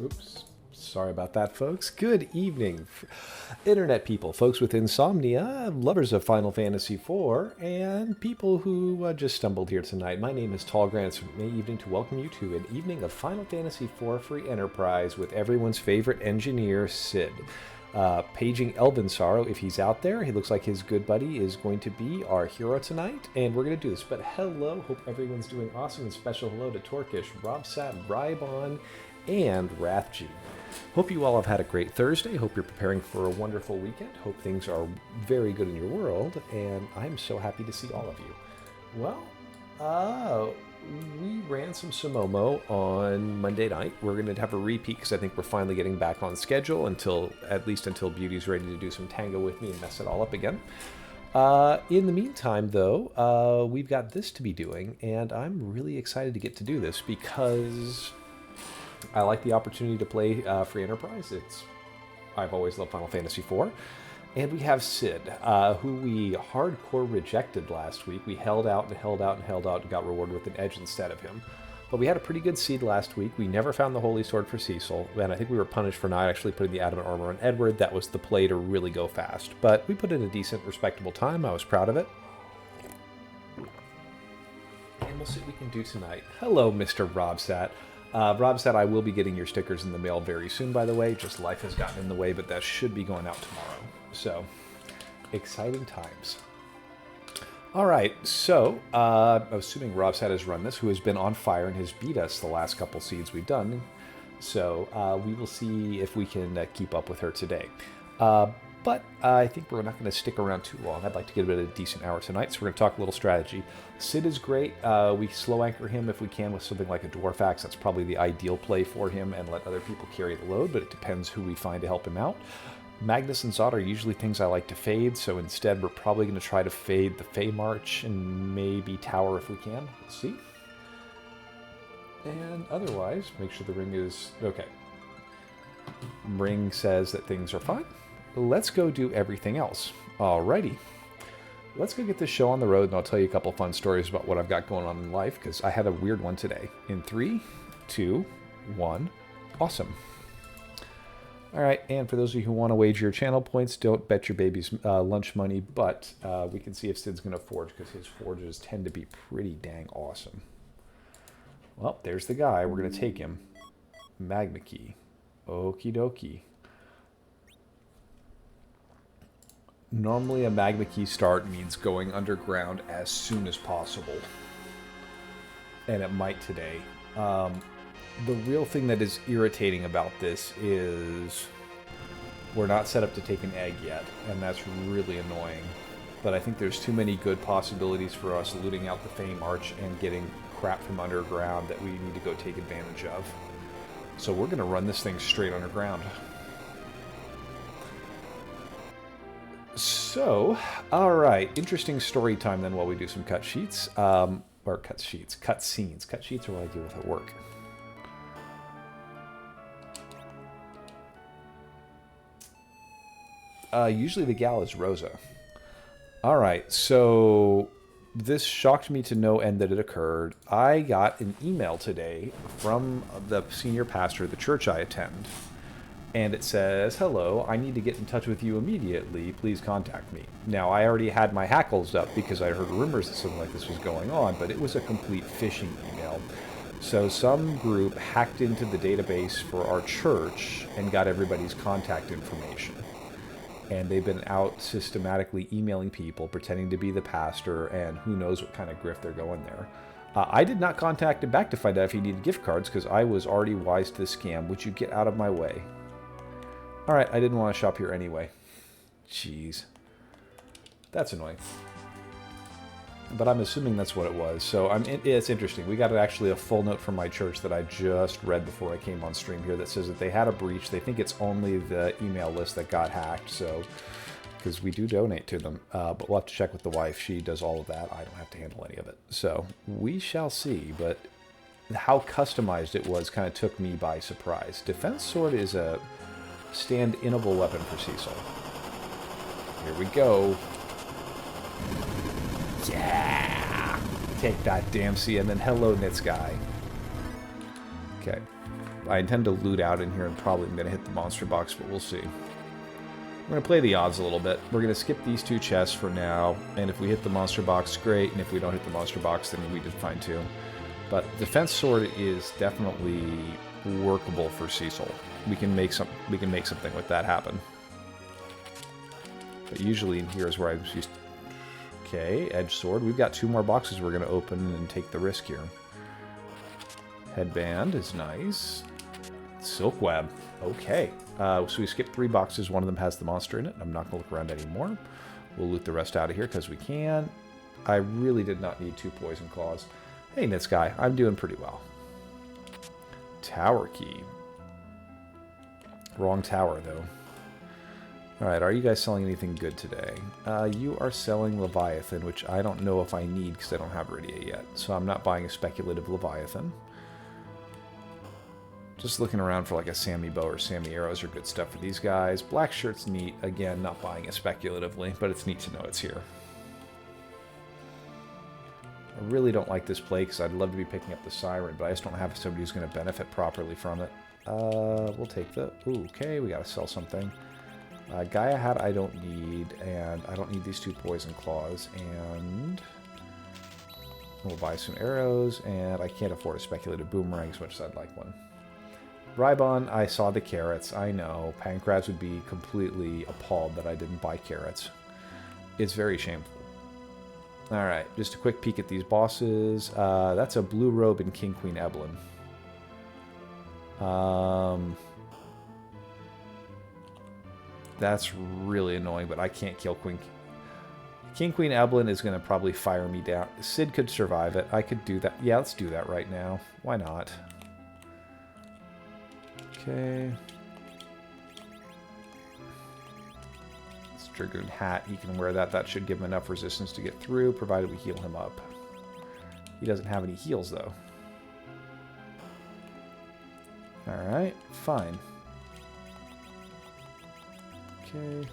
Oops. Sorry about that, folks. Good evening, Internet people, folks with insomnia, lovers of Final Fantasy IV, and people who just stumbled here tonight. My name is Tallgrant. It's my evening to welcome you to an evening of Final Fantasy IV Free Enterprise with everyone's favorite engineer, Sid. Paging Elven Sorrow, if he's out there. He looks like his good buddy is going to be our hero tonight, and we're going to do this. But hello, hope everyone's doing awesome, and special hello to Torkish, Robsat, Rybon, and Rathg. Hope you all have had a great Thursday. Hope you're preparing for a wonderful weekend. Hope things are very good in your world, and I'm so happy to see all of you. Well, we ran some Sumomo on Monday night. We're going to have a repeat because I think we're finally getting back on schedule at least until Beauty's ready to do some tango with me and mess it all up again. In the meantime, though, we've got this to be doing, and I'm really excited to get to do this because I like the opportunity to play Free Enterprise. I've always loved Final Fantasy IV. And we have Sid, who we hardcore rejected last week. We held out and held out and held out and got rewarded with an edge instead of him. But we had a pretty good seed last week. We never found the Holy Sword for Cecil, and I think we were punished for not actually putting the Adamant Armor on Edward. That was the play to really go fast. But we put in a decent, respectable time. I was proud of it. And we'll see what we can do tonight. Hello, Mr. Robsat. Robsat, I will be getting your stickers in the mail very soon, by the way. Just life has gotten in the way, but that should be going out tomorrow. So, exciting times. All right, so, assuming Robsat has run this, who has been on fire and has beat us the last couple seeds we've done. So, we will see if we can keep up with her today. But I think we're not going to stick around too long. I'd like to get a bit of a decent hour tonight, so we're going to talk a little strategy. Sid is great. We slow anchor him if we can with something like a Dwarf Axe. That's probably the ideal play for him, and let other people carry the load, but it depends who we find to help him out. Magnes and Zod are usually things I like to fade, so instead we're probably going to try to fade the Fey March and maybe Tower if we can. We'll see. And otherwise, make sure the ring is okay. Ring says that things are fine. Let's go do everything else. Alrighty. Let's go get this show on the road, and I'll tell you a couple fun stories about what I've got going on in life, because I had a weird one today. In 3, 2, 1, awesome. Alright, and for those of you who want to wager your channel points, don't bet your baby's lunch money, but we can see if Sid's going to forge, because his forges tend to be pretty dang awesome. Well, there's the guy. We're going to take him. Magna key. Okie dokie. Normally a magma key start means going underground as soon as possible. And it might today. The real thing that is irritating about this is we're not set up to take an egg yet, and that's really annoying. But I think there's too many good possibilities for us looting out the Fame Arch and getting crap from underground that we need to go take advantage of. So we're going to run this thing straight underground. So, alright, interesting story time then while we do some cut sheets. Or cut sheets, cut scenes. Cut sheets are what I do with at work. Usually the gal is Rosa. Alright, so this shocked me to no end that it occurred. I got an email today from the senior pastor of the church I attend. And it says, hello, I need to get in touch with you immediately. Please contact me. Now, I already had my hackles up because I heard rumors that something like this was going on, but it was a complete phishing email. So some group hacked into the database for our church and got everybody's contact information. And they've been out systematically emailing people, pretending to be the pastor, and who knows what kind of grift they're going there. I did not contact him back to find out if he needed gift cards because I was already wise to this scam. Would you get out of my way? Alright, I didn't want to shop here anyway. Jeez. That's annoying. But I'm assuming that's what it was. So it's interesting. We got actually a full note from my church that I just read before I came on stream here that says that they had a breach. They think it's only the email list that got hacked. So, because we do donate to them. But we'll have to check with the wife. She does all of that. I don't have to handle any of it. So we shall see. But how customized it was kind of took me by surprise. Defense Sword is a stand-inable weapon for Cecil. Here we go. Yeah! Take that, Dempsey, and then hello, Nits guy. Okay. I intend to loot out in here and probably I'm going to hit the monster box, but we'll see. We're going to play the odds a little bit. We're going to skip these 2 chests for now, and if we hit the monster box, great, and if we don't hit the monster box, then we did fine too. But Defense Sword is definitely workable for Cecil. We can make something with that happen. But usually in here is where I was used. Okay, Edge Sword. We've got 2 more boxes we're going to open and take the risk here. Headband is nice. Silk Web. Okay. So we skipped 3 boxes. One of them has the monster in it. I'm not going to look around anymore. We'll loot the rest out of here because we can. I really did not need 2 Poison Claws. Hey, Nitz Guy. I'm doing pretty well. Tower Key. Wrong tower, though. Alright, are you guys selling anything good today? You are selling Leviathan, which I don't know if I need because I don't have Iridia yet. So I'm not buying a speculative Leviathan. Just looking around for like a Sammy Bow or Sammy Arrows are good stuff for these guys. Black Shirt's neat. Again, not buying it speculatively, but it's neat to know it's here. I really don't like this play because I'd love to be picking up the Siren, but I just don't have somebody who's going to benefit properly from it. We'll take the... Ooh, okay, we got to sell something. Gaia Hat I don't need, and I don't need these 2 Poison Claws, and... We'll buy some arrows, and I can't afford a speculative boomerang as much as I'd like one. Rybon, I saw the carrots. I know. Pancrabs would be completely appalled that I didn't buy carrots. It's very shameful. Alright, just a quick peek at these bosses. That's a Blue Robe and King Queen Evelyn. That's really annoying, but I can't kill King Queen Evelyn is going to probably fire me down. Sid could survive it. I could do that. Yeah, let's do that right now. Why not? Okay. It's Triggered Hat. He can wear that. That should give him enough resistance to get through, provided we heal him up. He doesn't have any heals, though. Alright, fine. Okay.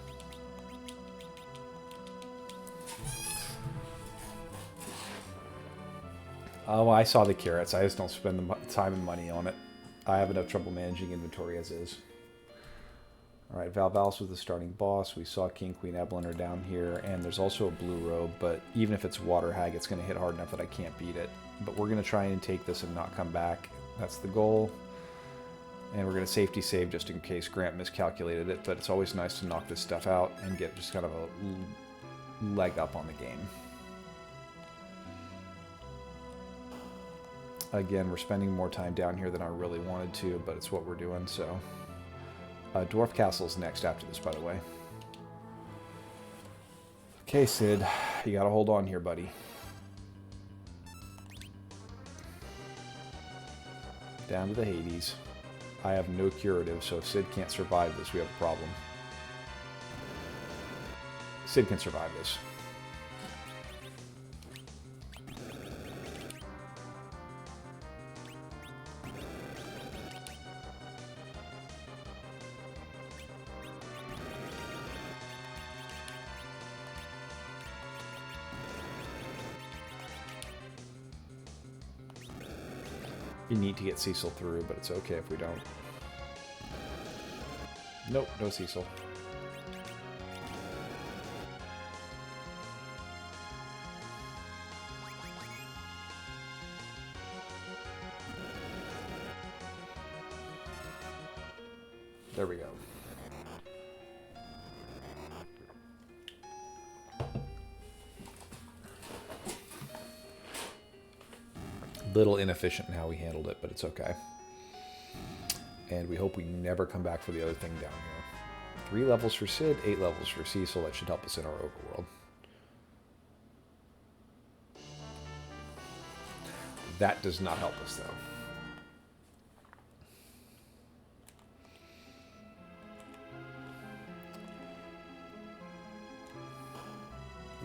Oh, I saw the carrots. I just don't spend the time and money on it. I have enough trouble managing inventory as is. Alright, Valvalis was the starting boss. We saw King Queen Evelyn are down here, and there's also a Blue Robe, but even if it's Water Hag, it's going to hit hard enough that I can't beat it. But we're going to try and take this and not come back. That's the goal. And we're going to safety save just in case Grant miscalculated it, but it's always nice to knock this stuff out and get just kind of a leg up on the game. Again, we're spending more time down here than I really wanted to, but it's what we're doing, so... Dwarf Castle's next after this, by the way. Okay, Sid, you gotta hold on here, buddy. Down to the Hades. I have no curative, so if Sid can't survive this, we have a problem. Sid can survive this. Be neat to get Cecil through, but it's okay if we don't. Nope, no Cecil. There we go. Little inefficient in how we handled it, but it's okay. And we hope we never come back for the other thing down here. 3 levels for Sid, 8 levels for Cecil. That should help us in our overworld. That does not help us, though.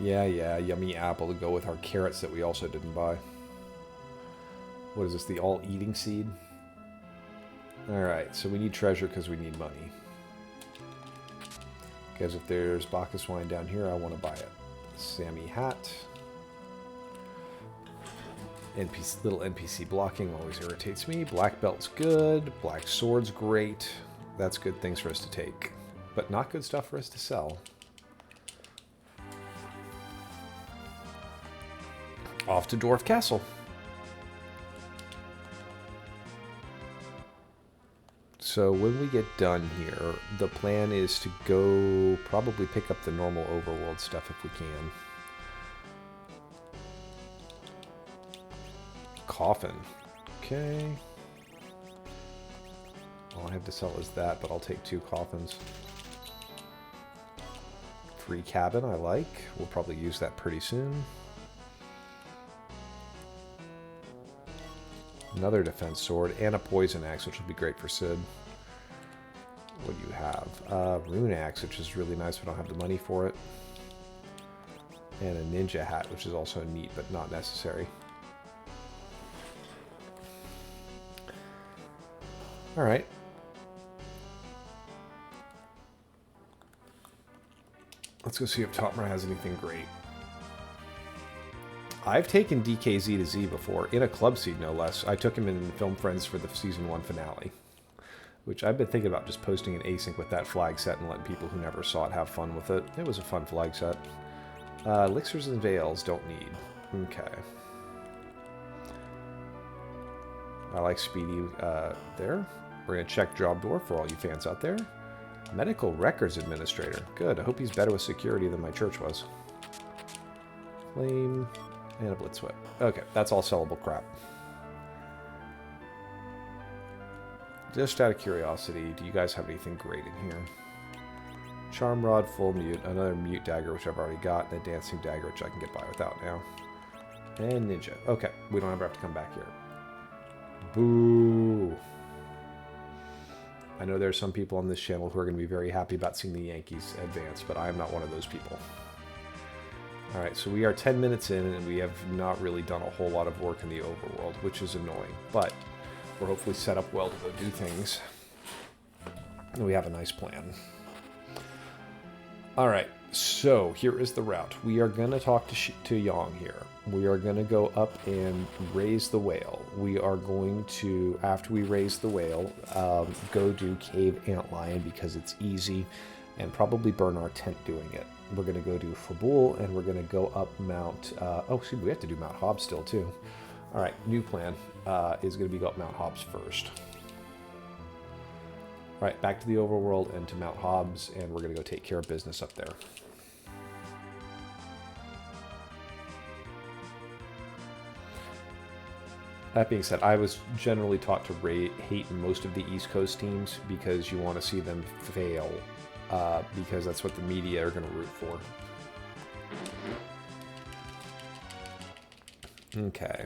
Yeah, yummy apple to go with our carrots that we also didn't buy. What is this, the all-eating seed? Alright, so we need treasure because we need money. Because if there's Bacchus wine down here, I want to buy it. Sammy hat. Little NPC blocking always irritates me. Black belt's good. Black sword's great. That's good things for us to take. But not good stuff for us to sell. Off to Dwarf Castle. So when we get done here, the plan is to go probably pick up the normal overworld stuff if we can. Coffin. Okay. All I have to sell is that, but I'll take 2 coffins. Free cabin, I like. We'll probably use that pretty soon. Another defense sword and a poison axe, which will be great for Sid. What do you have? Rune axe, which is really nice, but I don't have the money for it. And a ninja hat, which is also neat, but not necessary. Alright. Let's go see if Topmer has anything great. I've taken DKZ to Z before, in a club seed no less. I took him in Film Friends for the Season 1 finale. Which I've been thinking about just posting an async with that flag set and letting people who never saw it have fun with it. It was a fun flag set. Elixirs and Veils don't need. Okay. I like Speedy there. We're going to check Job Door for all you fans out there. Medical Records Administrator. Good. I hope he's better with security than my church was. Flame and a Blitz Whip. Okay, that's all sellable crap. Just out of curiosity, do you guys have anything great in here? Charm Rod, Full Mute, another Mute Dagger, which I've already got, and a Dancing Dagger, which I can get by without now. And Ninja. Okay, we don't ever have to come back here. Boo! I know there are some people on this channel who are going to be very happy about seeing the Yankees advance, but I am not one of those people. Alright, so we are 10 minutes in, and we have not really done a whole lot of work in the overworld, which is annoying, but we're hopefully set up well to go do things. And we have a nice plan. Alright, so here is the route. We are going to talk to Yang here. We are going to go up and raise the whale. We are going to, after we raise the whale, go do Cave Antlion because it's easy, and probably burn our tent doing it. We're going to go do Fabul, and we're going to go up Mount... oh, excuse me, we have to do Mount Hobbs still, too. Alright, new plan is going to be go up Mount Hobbs first. Alright, back to the overworld and to Mount Hobbs, and we're going to go take care of business up there. That being said, I was generally taught to hate most of the East Coast teams because you want to see them fail, because that's what the media are going to root for. Okay.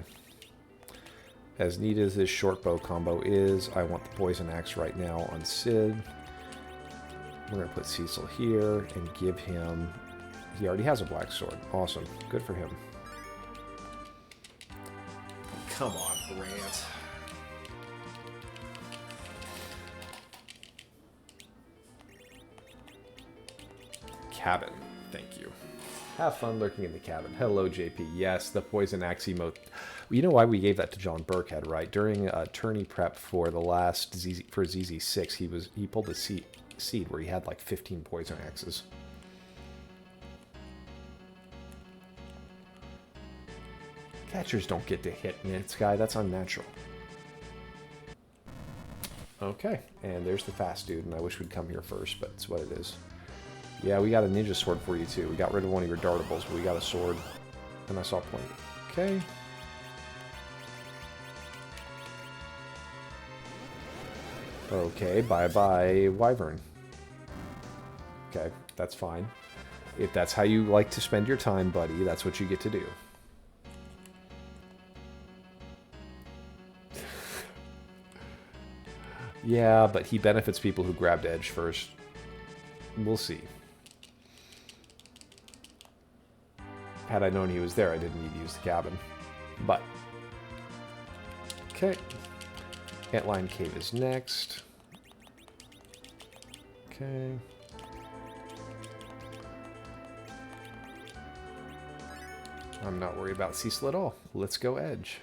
As neat as this short bow combo is, I want the Poison Axe right now on Sid. We're going to put Cecil here and give him... He already has a black sword. Awesome. Good for him. Come on, Grant. Cabin. Thank you. Have fun lurking in the cabin. Hello, JP. Yes, the Poison Axe emote. You know why we gave that to John Burkhead, right? During a tourney prep for the last ZZ6, he pulled a seed where he had like 15 Poison Axes. Catchers don't get to hit this guy. That's unnatural. Okay, and there's the fast dude, and I wish we'd come here first, but it's what it is. Yeah, we got a ninja sword for you, too. We got rid of one of your dartables, but we got a sword. And I saw point. Okay. Okay, bye-bye, Wyvern. Okay, that's fine. If that's how you like to spend your time, buddy, that's what you get to do. Yeah, but he benefits people who grabbed Edge first. We'll see. Had I known he was there, I didn't need to use the cabin. But. Okay. Antlion Cave is next. Okay. I'm not worried about Cecil at all. Let's go Edge.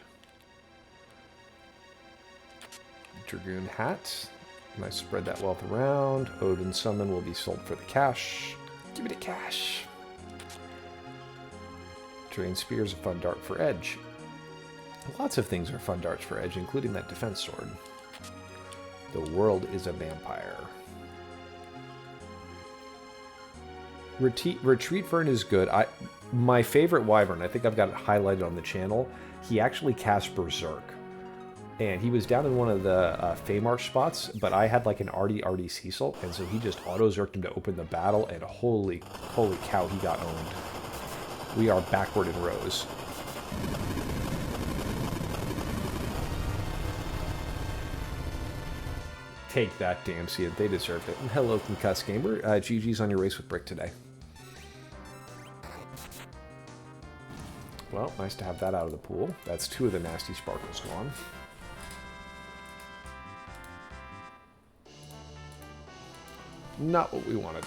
Dragoon hat. Nice, spread that wealth around. Odin Summon will be sold for the cash. Give me the cash. Terrain Spear is a fun dart for Edge. Lots of things are fun darts for Edge, including that defense sword. The world is a vampire. Retreat Vern is good. My favorite Wyvern, I think I've got it highlighted on the channel. He actually cast Berserk. And he was down in one of the Feymarch spots, but I had like an Artie Cecil, and so he just auto-zerked him to open the battle, and holy cow, he got owned. We are backward in rows. Take that, damn Seed. They deserved it. Hello, Concussed Gamer. GG's on your race with Brick today. Well, nice to have that out of the pool. That's 2 of the nasty sparkles gone. Not what we wanted.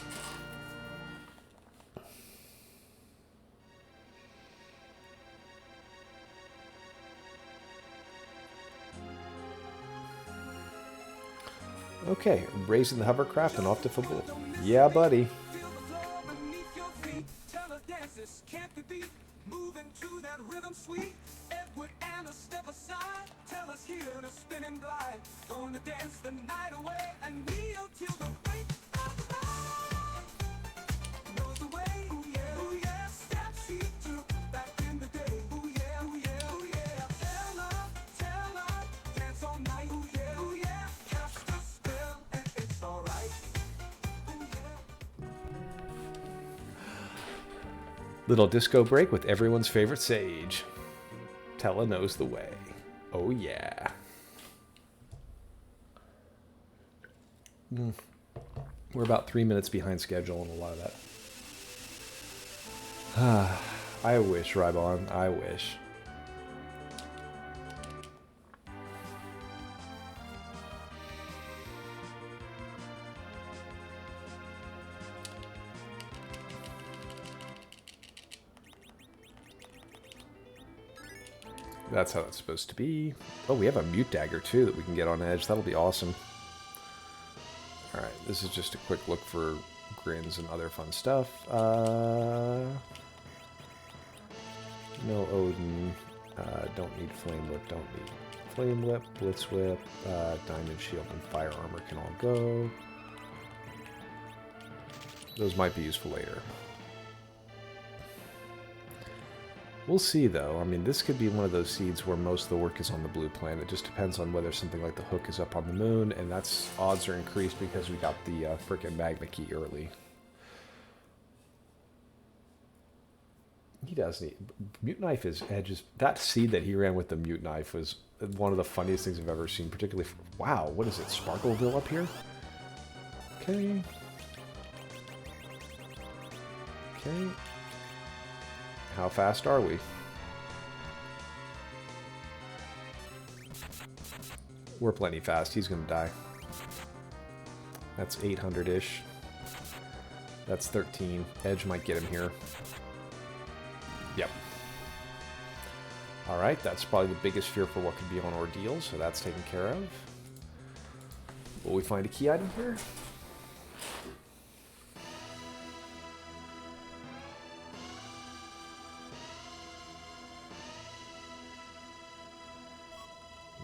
Okay, raising the hovercraft and off to Fabul. Yeah, buddy. Little disco break with everyone's favorite sage. Tella knows the way. Oh yeah. We're about 3 minutes behind schedule on a lot of that. I wish, Rybon. I wish. That's how it's supposed to be. Oh, we have a mute dagger too that we can get on Edge. That'll be awesome. Alright, this is just a quick look for grins and other fun stuff. No Odin. Don't need Flame Whip. Don't need Flame Whip. Blitz Whip. Diamond Shield and Fire Armor can all go. Those might be useful later. We'll see, though. I mean, this could be one of those seeds where most of the work is on the blue planet. It just depends on whether something like the hook is up on the moon, and that's odds are increased because we got the frickin' magma key early. He does need... Mute Knife is edges. That seed that he ran with the Mute Knife was one of the funniest things I've ever seen, particularly... Wow, what is it? Sparkleville up here? Okay. Okay. How fast are we? We're plenty fast. He's gonna die. That's 800-ish. That's 13. Edge might get him here. Yep. Alright, that's probably the biggest fear for what could be on Ordeal, so that's taken care of. Will we find a key item here?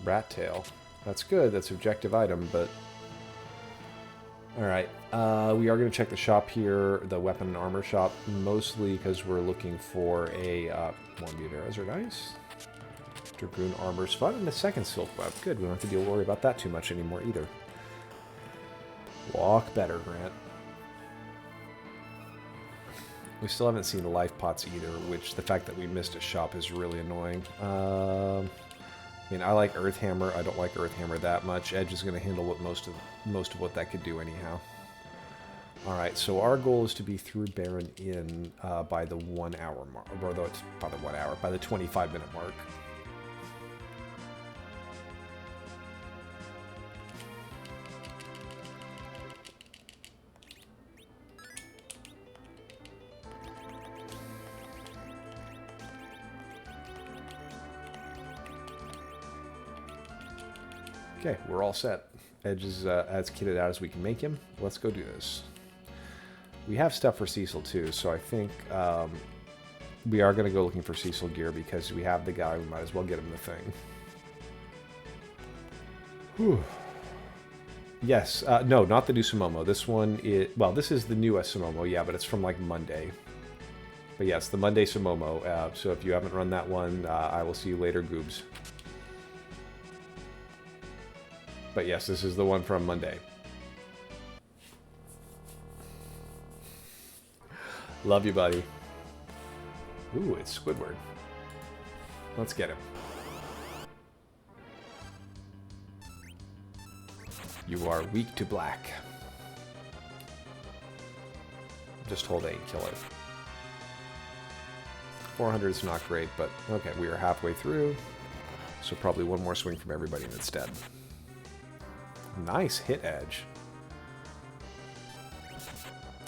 Rat tail. That's good. That's objective item, but... Alright. We are going to check the shop here, the weapon and armor shop, mostly because we're looking for a... more mute arrows are nice. Dragoon armor's fun, and a second sylph web. Good. We don't have to worry about that too much anymore either. Walk better, Grant. We still haven't seen the life pots either, which the fact that we missed a shop is really annoying. I mean, I like Earthhammer. I don't like Earthhammer that much. Edge is going to handle what most of what that could do anyhow. All right, so our goal is to be through Baron Inn by the 1 hour mark, or though it's by the 1 hour, by the 25-minute mark. Okay, we're all set. Edge is as kitted out as we can make him. Let's go do this. We have stuff for Cecil too, so I think we are going to go looking for Cecil gear because we have the guy. We might as well get him the thing. Whew. Yes, no, not the new Sumomo. This one is, well, this is the newest Sumomo, yeah, but it's from like Monday. But yes, the Monday Sumomo. So if you haven't run that one, I will see you later, goobs. But yes, this is the one from Monday. Love you, buddy. Ooh, it's Squidward. Let's get him. You are weak to black. Just hold A and kill it. 400 is not great, but okay, we are halfway through. So probably one more swing from everybody instead. Nice hit, Edge.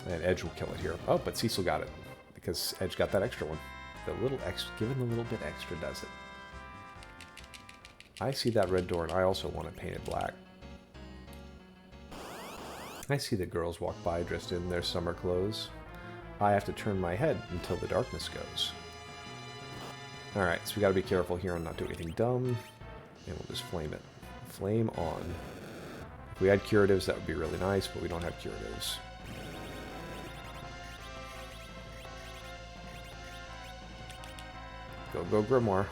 And Edge will kill it here. Oh, but Cecil got it. Because Edge got that extra one. The little extra, given the little bit extra does it. I see that red door and I also want it painted black. I see the girls walk by dressed in their summer clothes. I have to turn my head until the darkness goes. Alright, so we gotta be careful here and not do anything dumb. And we'll just flame it. Flame on. If we had curatives, that would be really nice, but we don't have curatives. Go, Grimoire.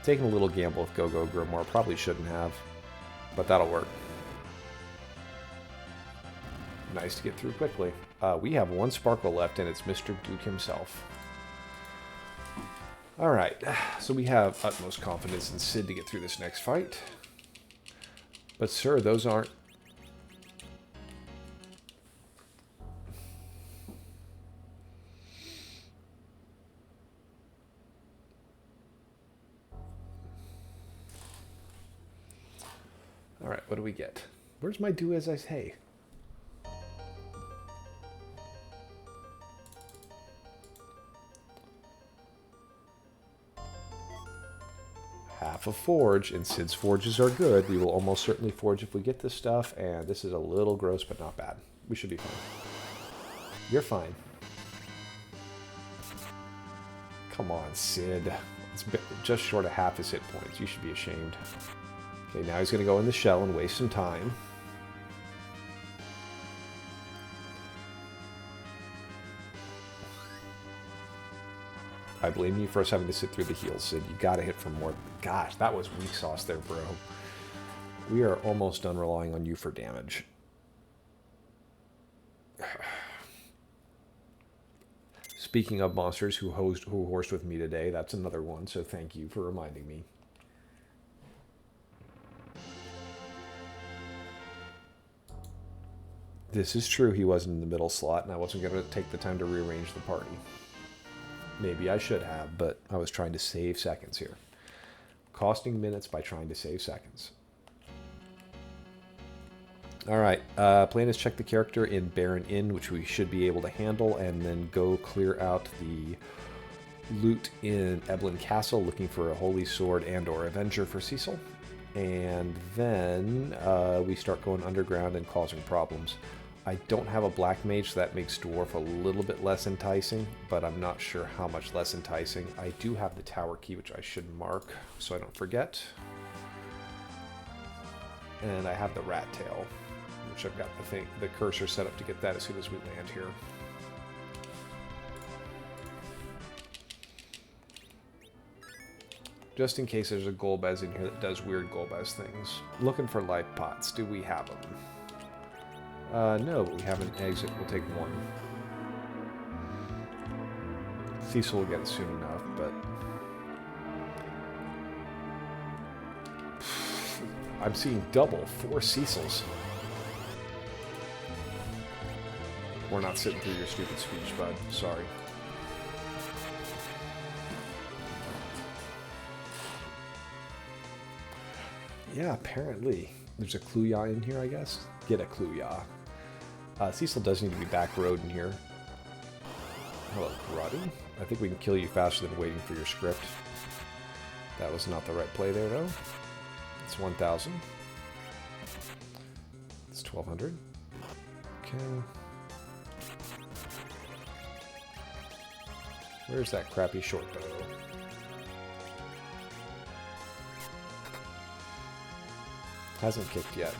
Taking a little gamble with Go Grimoire. Probably shouldn't have, but that'll work. Nice to get through quickly. We have one sparkle left, and it's Mr. Duke himself. Alright, so we have utmost confidence in Sid to get through this next fight. But sir, those aren't... Alright, what do we get? Where's my do as I say? Half a forge, and Sid's forges are good. We will almost certainly forge if we get this stuff, and this is a little gross, but not bad. We should be fine. You're fine. Come on, Sid. It's just short of half his hit points. You should be ashamed. Okay, now he's going to go in the shell and waste some time. I blame you for us having to sit through the heals, Sid. You gotta hit for more. Gosh, that was weak sauce there, bro. We are almost done relying on you for damage. Speaking of monsters who horsed with me today, that's another one, so thank you for reminding me. This is true, he wasn't in the middle slot, and I wasn't going to take the time to rearrange the party. Maybe I should have, but I was trying to save seconds here. Costing minutes by trying to save seconds. Alright, plan is check the character in Baron Inn, which we should be able to handle, and then go clear out the loot in Eblin Castle, looking for a Holy Sword and or Avenger for Cecil. And then we start going underground and causing problems. I don't have a Black Mage, so that makes Dwarf a little bit less enticing, but I'm not sure how much less enticing. I do have the Tower Key, which I should mark so I don't forget. And I have the Rat Tail, which I've got the cursor set up to get that as soon as we land here. Just in case there's a Golbez in here that does weird Golbez things. Looking for life pots. Do we have them? No, but we have an exit. We'll take one. Cecil will get it soon enough, but... I'm seeing double. 4 Cecils. We're not sitting through your stupid speech, bud. Sorry. Yeah, apparently. There's a Kluya in here, I guess. Get a Kluya. Cecil does need to be back road in here. Hello, Karate. I think we can kill you faster than waiting for your script. That was not the right play there, though. It's 1,000. It's 1,200. Okay. Where's that crappy short bow? Hasn't kicked yet.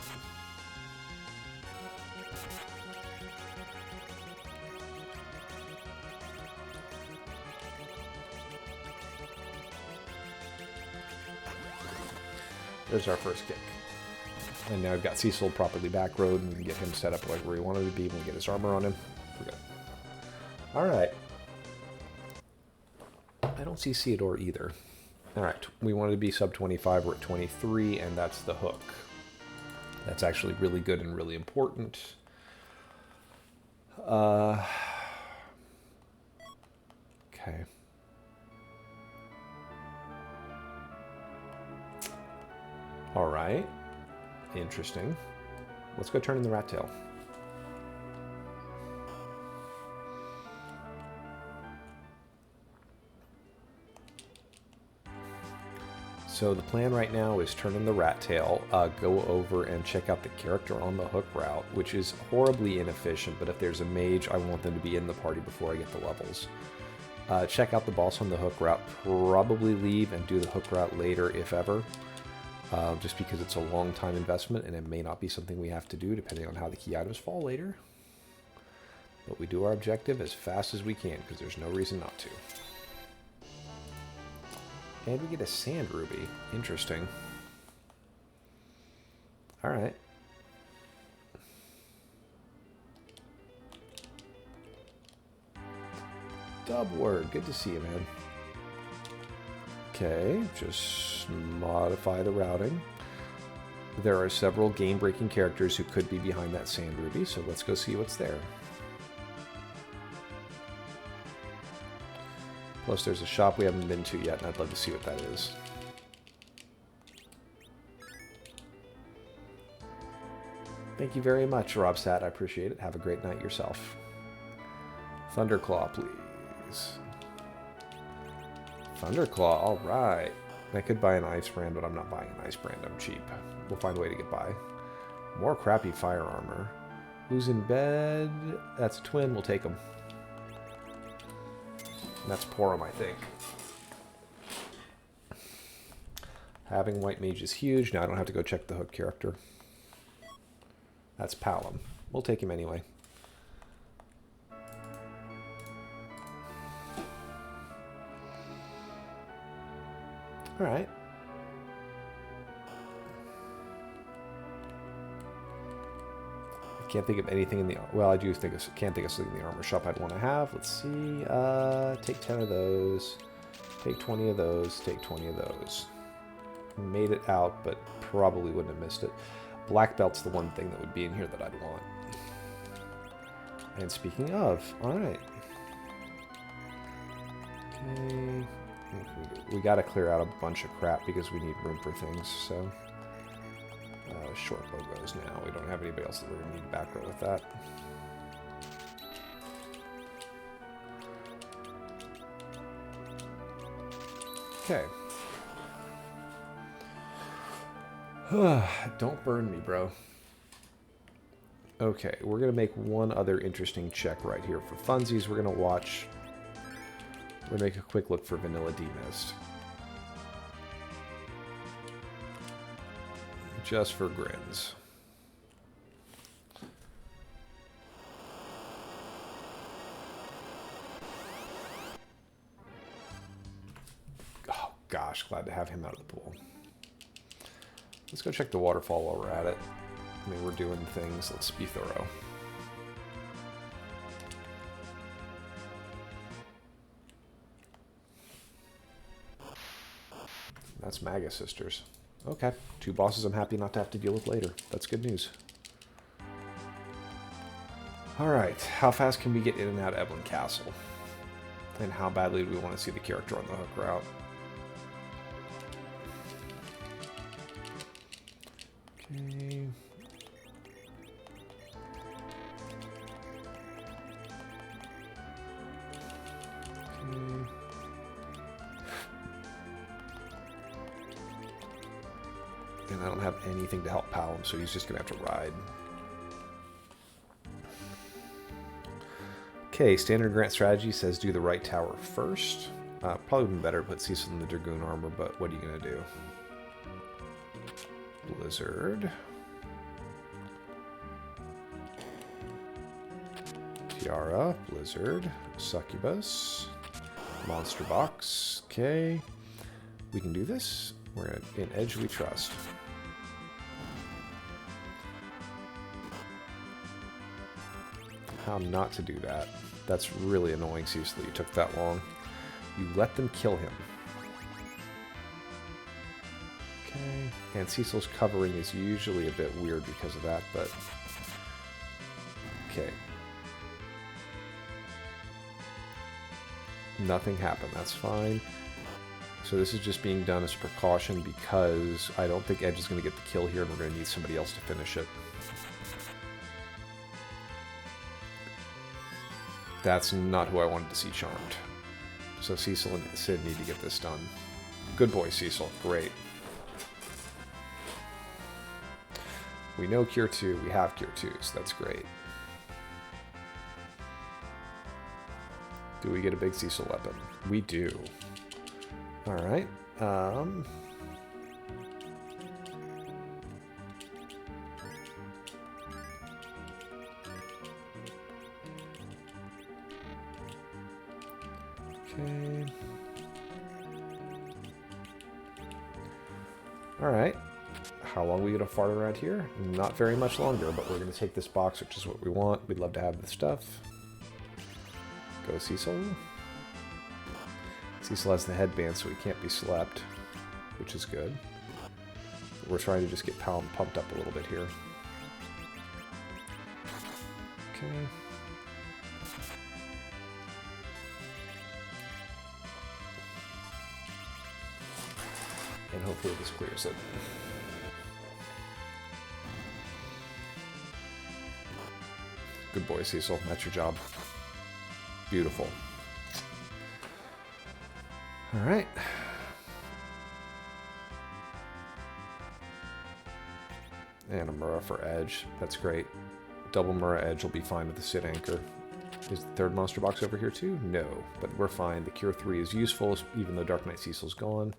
There's our first kick. And now I've got Cecil properly backrowed, and we can get him set up like where he wanted to be. We'll get his armor on him. We're good. Alright. I don't see Theodore either. Alright, we wanted to be sub 25, we're at 23, and that's the hook. That's actually really good and really important. Okay. Alright. Interesting. Let's go turn in the rat tail. So the plan right now is turn in the rat tail, go over and check out the character on the hook route, which is horribly inefficient, but if there's a mage, I want them to be in the party before I get the levels. Check out the boss on the hook route, probably leave and do the hook route later, if ever, just because it's a long time investment and it may not be something we have to do depending on how the key items fall later. But we do our objective as fast as we can because there's no reason not to. And we get a sand ruby. Interesting. Alright. Dub word. Good to see you, man. Okay, just modify the routing. There are several game-breaking characters who could be behind that sand ruby, so let's go see what's there. Plus, there's a shop we haven't been to yet, and I'd love to see what that is. Thank you very much, Robsat. I appreciate it. Have a great night yourself. Thunderclaw, please. Thunderclaw, all right. I could buy an ice brand, but I'm not buying an ice brand. I'm cheap. We'll find a way to get by. More crappy fire armor. Who's in bed? That's a twin. We'll take him. That's Porum, I think. Having white mage is huge. Now I don't have to go check the hook character. That's Palom. We'll take him anyway. Alright. Can't think of anything in the... Well, I do think of... Can't think of something in the armor shop I'd want to have. Let's see. Take 10 of those. Take 20 of those. Take 20 of those. Made it out, but probably wouldn't have missed it. Black belt's the one thing that would be in here that I'd want. And speaking of... Alright. Okay. We gotta clear out a bunch of crap because we need room for things, so... short logos now. We don't have anybody else that we're going to need back row with that. Okay. Don't burn me, bro. Okay, we're going to make one other interesting check right here. For funsies, we're going to watch... We're going to make a quick look for Vanilla D-Mist. Just for grins. Oh gosh, glad to have him out of the pool. Let's go check the waterfall while we're at it. I mean, we're doing things. Let's be thorough. That's Maga Sisters. Okay, 2 bosses I'm happy not to have to deal with later. That's good news. Alright, how fast can we get in and out of Evelyn Castle? And how badly do we want to see the character on the hook route? Okay. And I don't have anything to help pal him, so he's just going to have to ride. Okay, standard grant strategy says do the right tower first. Probably been better to put Cecil in the Dragoon armor, but what are you going to do? Blizzard. Tiara, Blizzard, Succubus, Monster Box. Okay, we can do this. We're in Edge we trust. How not to do that? That's really annoying, Cecil. You took that long. You let them kill him. Okay, and Cecil's covering is usually a bit weird because of that, but okay. Nothing happened, that's fine. So this is just being done as a precaution because I don't think Edge is going to get the kill here and we're going to need somebody else to finish it. That's not who I wanted to see charmed. So Cecil and Sid need to get this done. Good boy, Cecil. Great. We know Cure 2. We have Cure 2s. That's great. Do we get a big Cecil weapon? We do. Alright. Okay. Alright. How long are we going to fart around here? Not very much longer, but we're going to take this box, which is what we want. We'd love to have the stuff. Go Cecil. Cecil has the headband, so he can't be slept, which is good. We're trying to just get Palom pumped up a little bit here. Okay. And hopefully this clears it. Good boy, Cecil. That's your job. Beautiful. All right. And a Murrah for Edge. That's great. Double Murrah Edge will be fine with the Sid Anchor. Is the third monster box over here too? No, but we're fine. The Cure 3 is useful, even though Dark Knight Cecil's gone.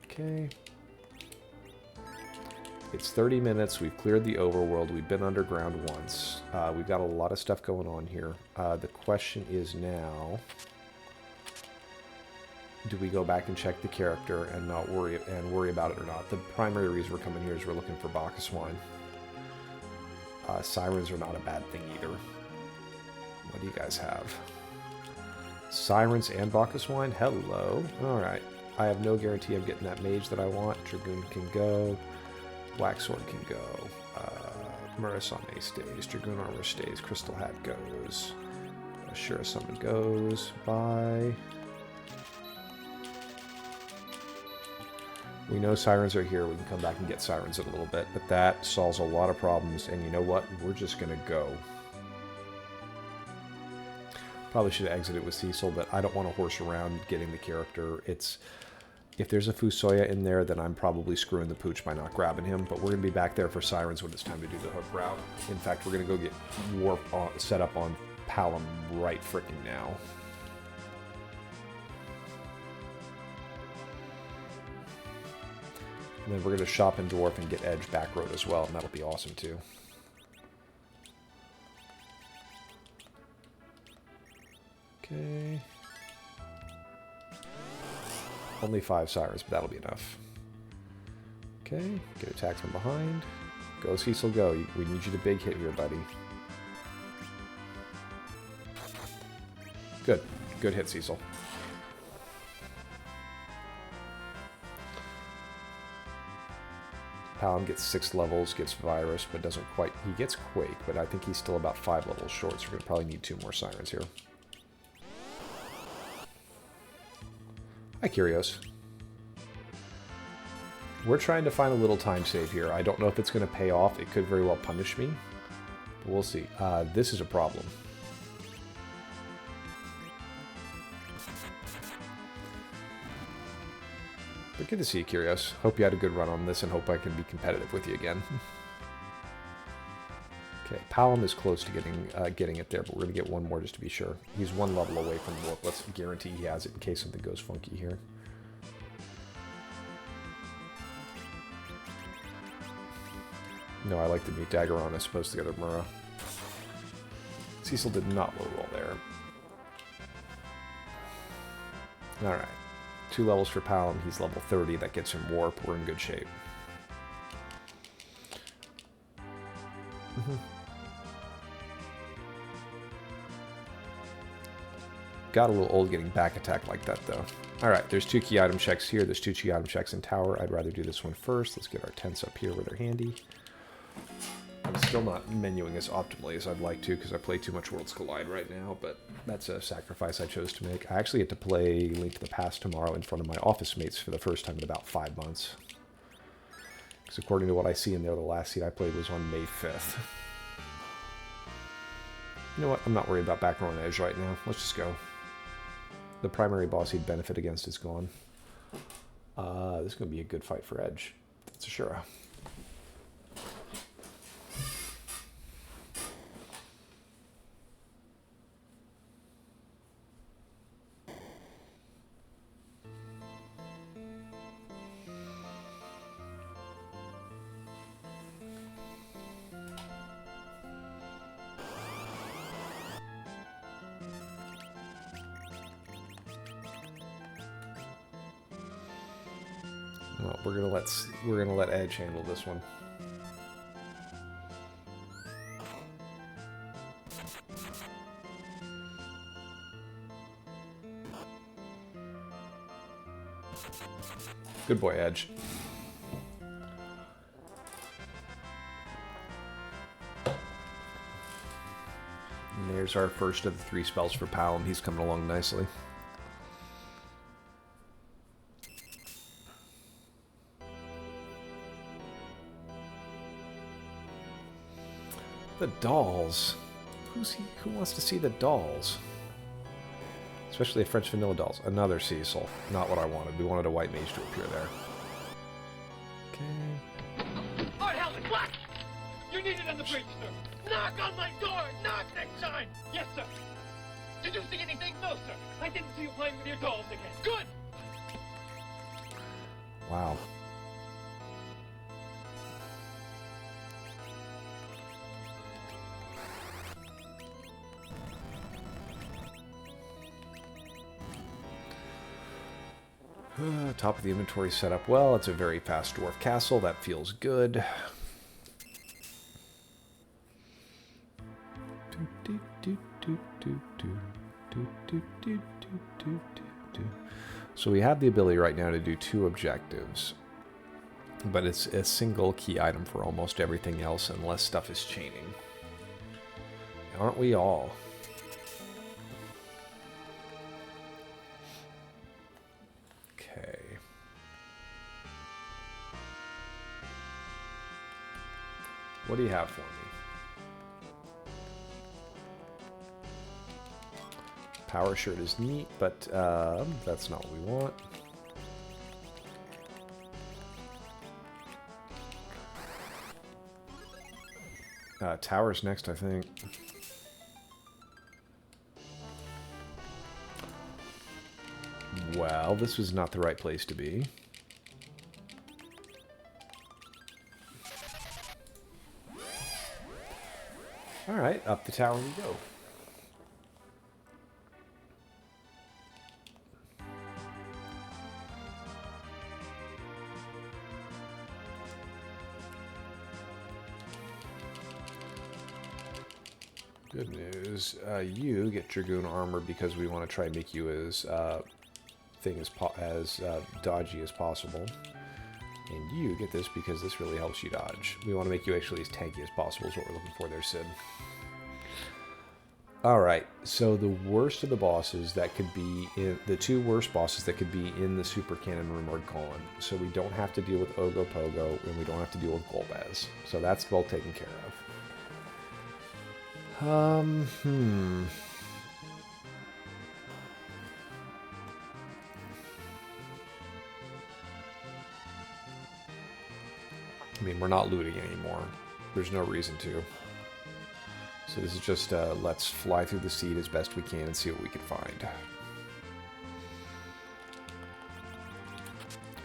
Okay. It's 30 minutes. We've cleared the overworld. We've been underground once. We've got a lot of stuff going on here. The question is now, do we go back and check the character and not worry about it or not? The primary reason we're coming here is we're looking for Bacchus wine. Sirens are not a bad thing either. What do you guys have? Sirens and Bacchus wine? Hello. All right. I have no guarantee I'm getting that mage that I want. Dragoon can go. Black Sword can go. Murasame stays. Dragoon Armor stays. Crystal Hat goes. Assure Summon goes. Bye. We know Sirens are here. We can come back and get Sirens in a little bit. But that solves a lot of problems. And you know what? We're just going to go. Probably should have exited with Cecil, but I don't want to horse around getting the character. If there's a Fusoya in there, then I'm probably screwing the pooch by not grabbing him, but we're going to be back there for Sirens when it's time to do the hook route. In fact, we're going to go get Warp set up on Palom right frickin' now. And then we're going to shop in Dwarf and get Edge back road as well, and that'll be awesome too. Okay. Only 5 Sirens, but that'll be enough. Okay, get attacked from behind. Go, Cecil, go. We need you to big hit here, buddy. Good. Good hit, Cecil. Palom gets 6 levels, gets Virus, but doesn't quite... He gets Quake, but I think he's still about 5 levels short, so we're going to probably need 2 more Sirens here. Hi, Kyrios. We're trying to find a little time save here. I don't know if it's going to pay off. It could very well punish me. But we'll see. This is a problem. But But good to see you, Curios. Hope you had a good run on this and hope I can be competitive with you again. Okay, Palom is close to getting it there, but we're going to get one more just to be sure. He's one level away from warp. Let's guarantee he has it in case something goes funky here. No, I like to meet Daggeron as opposed to the other Mura. Cecil did not low roll there. Alright. 2 levels for Palom. He's level 30. That gets him warp. We're in good shape. Got a little old getting back attack like that, though. Alright, there's 2 key item checks here. There's 2 key item checks in tower. I'd rather do this one first. Let's get our tents up here where they're handy. I'm still not menuing as optimally as I'd like to because I play too much Worlds Collide right now, but that's a sacrifice I chose to make. I actually get to play Link to the Past tomorrow in front of my office mates for the first time in about 5 months. Because according to what I see in there, the last seed I played was on May 5th. You know what? I'm not worried about backrow on edge right now. Let's just go. The primary boss he'd benefit against is gone. This is going to be a good fight for edge. That's a sure. Well, we're gonna let Edge handle this one. Good boy, Edge. And there's our first of the 3 spells for Palom. He's coming along nicely. The dolls. Who wants to see the dolls? Especially the French vanilla dolls. Another Cecil. Not what I wanted. We wanted a white mage to appear there. Okay. Alright, Helmet, what? You're needed on the bridge, sir. Knock on my door! Knock next time! Yes, sir. Did you see anything? No, sir. I didn't see you playing with your dolls again. Good! Wow. Top of the inventory set up well. It's a very fast dwarf castle. That feels good. So we have the ability right now to do 2 objectives. But it's a single key item for almost everything else unless stuff is chaining. Aren't we all? What do you have for me? Power shirt is neat, but that's not what we want. Tower's next, I think. Well, this was not the right place to be. Alright, up the tower we go. Good news. You get Dragoon armor because we want to try and make you as dodgy as possible. And you get this because this really helps you dodge. We want to make you actually as tanky as possible is what we're looking for there, Sid. Alright, so the worst of the bosses that could be in... The 2 worst bosses that could be in the Super Cannon room are gone. So we don't have to deal with Ogopogo, and we don't have to deal with Golbez. So that's well taken care of. I mean, we're not looting anymore. There's no reason to. So this is just let's fly through the seed as best we can and see what we can find.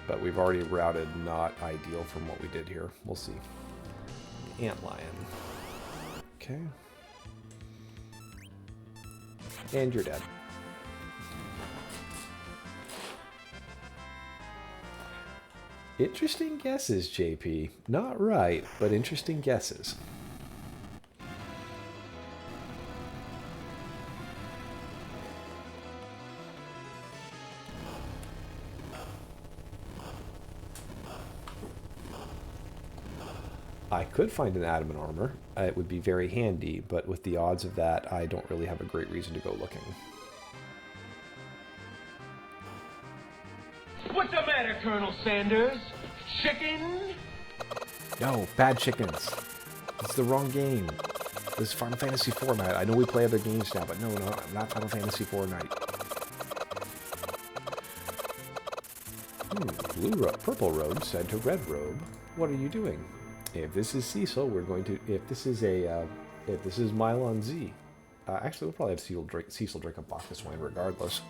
But we've already routed not ideal from what we did here. We'll see. Antlion. Okay. And you're dead. Interesting guesses, JP. Not right, but interesting guesses. I could find an adamant armor. It would be very handy, but with the odds of that, I don't really have a great reason to go looking. What's the matter, Colonel Sanders? Chicken? No, bad chickens. It's the wrong game. This is Final Fantasy IV night. I know we play other games now, but no, not Final Fantasy IV night. Purple robe said to red robe, "What are you doing?" If this is Cecil, we're going to. If this is Mylon Z, actually we'll probably have Cecil drink a Bacchus wine regardless.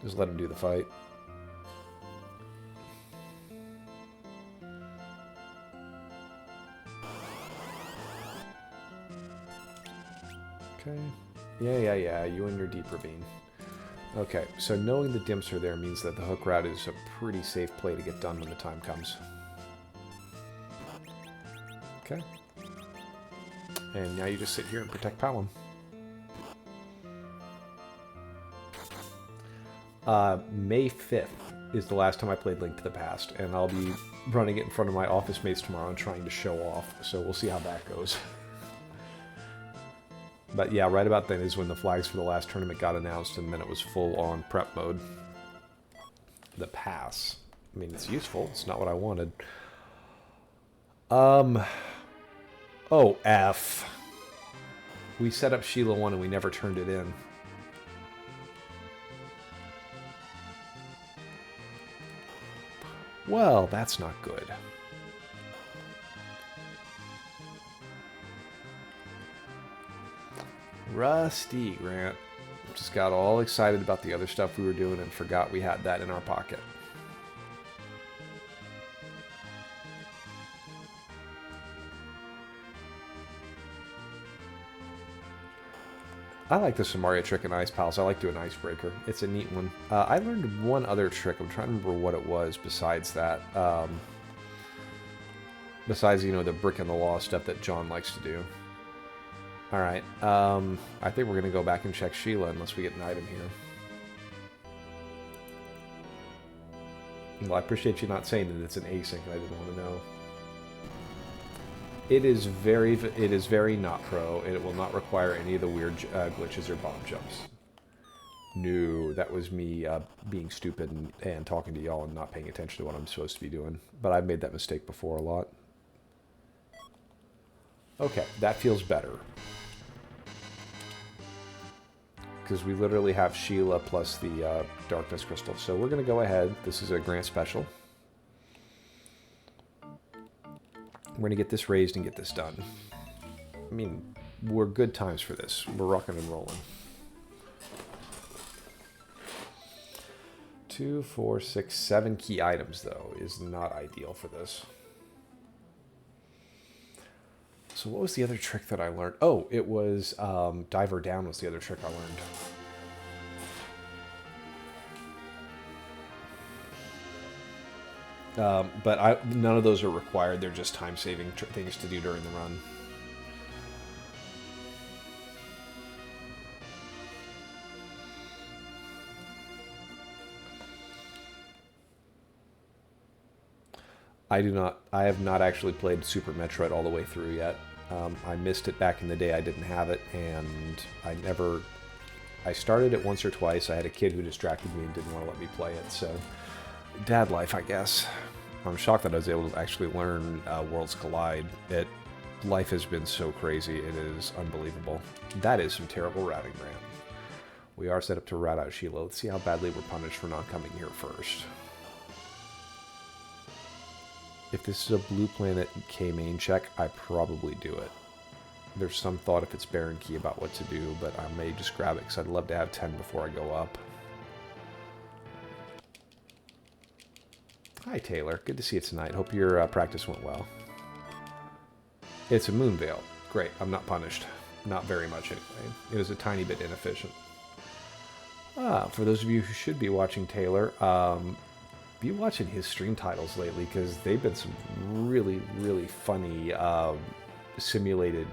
Just let him do the fight. Okay. Yeah. You and your deep ravine. Okay, so knowing the dimps are there means that the hook route is a pretty safe play to get done when the time comes. Okay. And now you just sit here and protect Palom. May 5th is the last time I played Link to the Past, and I'll be running it in front of my office mates tomorrow and trying to show off, so we'll see how that goes. But yeah, right about then is when the flags for the last tournament got announced, and then it was full-on prep mode. The pass. I mean, it's useful. It's not what I wanted. Oh, F. We set up Sheila 1 and we never turned it in. Well, that's not good. Rusty, Grant. Just got all excited about the other stuff we were doing and forgot we had that in our pocket. I like the Samaria trick in Ice Palace. I like doing Icebreaker. It's a neat one. I learned one other trick. I'm trying to remember what it was besides that. Besides, you know, the brick in the wall stuff that John likes to do. Alright. I think we're going to go back and check Sheila unless we get an item here. Well, I appreciate you not saying that it's an async. I didn't want to know. It is very not pro, and it will not require any of the weird glitches or bomb jumps. No, that was me being stupid and talking to y'all and not paying attention to what I'm supposed to be doing. But I've made that mistake before a lot. Okay, that feels better. Because we literally have Sheila plus the Darkness Crystal. So we're going to go ahead. This is a Grant Special. We're going to get this raised and get this done. I mean, we're good times for this. We're rocking and rolling. 2, 4, 6, 7 key items, though, is not ideal for this. So what was the other trick that I learned? Oh, it was Diver Down was the other trick I learned. But none of those are required. They're just time-saving things to do during the run. I have not actually played Super Metroid all the way through yet. I missed it back in the day. I didn't have it, and I started it once or twice. I had a kid who distracted me and didn't want to let me play it, so dad life, I guess. I'm shocked that I was able to actually learn Worlds Collide. Life has been so crazy, it is unbelievable. That is some terrible routing, Grant. We are set up to route out Sheila. Let's see how badly we're punished for not coming here first. If this is a blue planet Kmain check, I probably do it. There's some thought if it's Baron Key about what to do, but I may just grab it because I'd love to have 10 before I go up. Hi, Taylor. Good to see you tonight. Hope your practice went well. It's a moon veil. Great. I'm not punished. Not very much, anyway. It was a tiny bit inefficient. For those of you who should be watching Taylor, be watching his stream titles lately because they've been some really, really funny simulated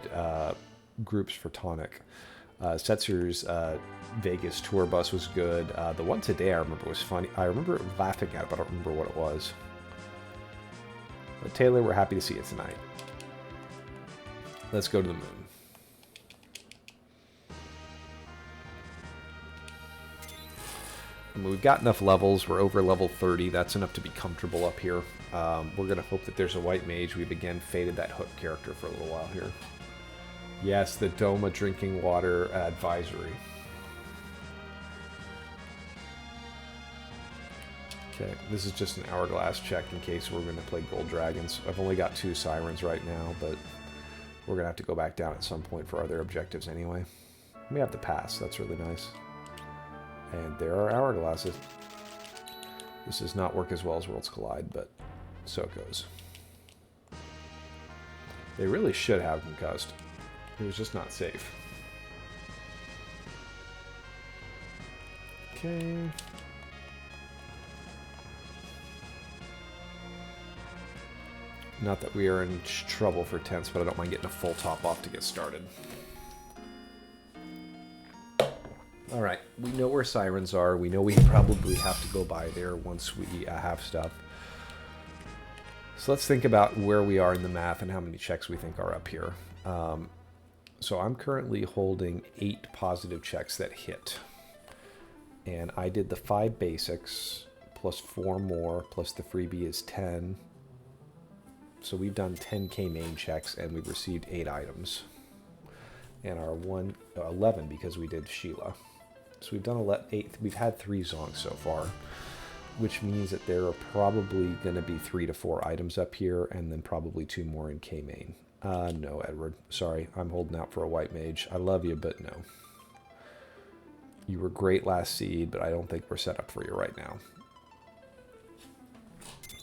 groups for Tonic. Setzer's Vegas tour bus was good. The one today I remember was funny. I remember laughing at it, but I don't remember what it was. But Taylor, we're happy to see you tonight. Let's go to the moon. I mean, we've got enough levels. We're over level 30. That's enough to be comfortable up here. We're going to hope that there's a white mage. We've again faded that hook character for a little while here. Yes, the Doma drinking water advisory. Okay, this is just an hourglass check in case we're going to play Gold Dragons. I've only got 2 Sirens right now, but we're going to have to go back down at some point for other objectives anyway. We have to pass. That's really nice. And there are hourglasses. This does not work as well as Worlds Collide, but so it goes. They really should have concussed. It was just not safe. Okay. Not that we are in trouble for tents, but I don't mind getting a full top off to get started. Alright, we know where Sirens are. We know we probably have to go by there once we have stuff. So let's think about where we are in the math and how many checks we think are up here. So I'm currently holding 8 positive checks that hit. And I did the 5 basics, plus 4 more, plus the freebie is 10. So we've done 10 Kmain checks, and we've received 8 items. And our 11 because we did Sheila. So we've done 8. We've had 3 zongs so far, which means that there are probably going to be 3 to 4 items up here, and then probably 2 more in Kmain. No, Edward. Sorry, I'm holding out for a white mage. I love you, but no. You were great last seed, but I don't think we're set up for you right now.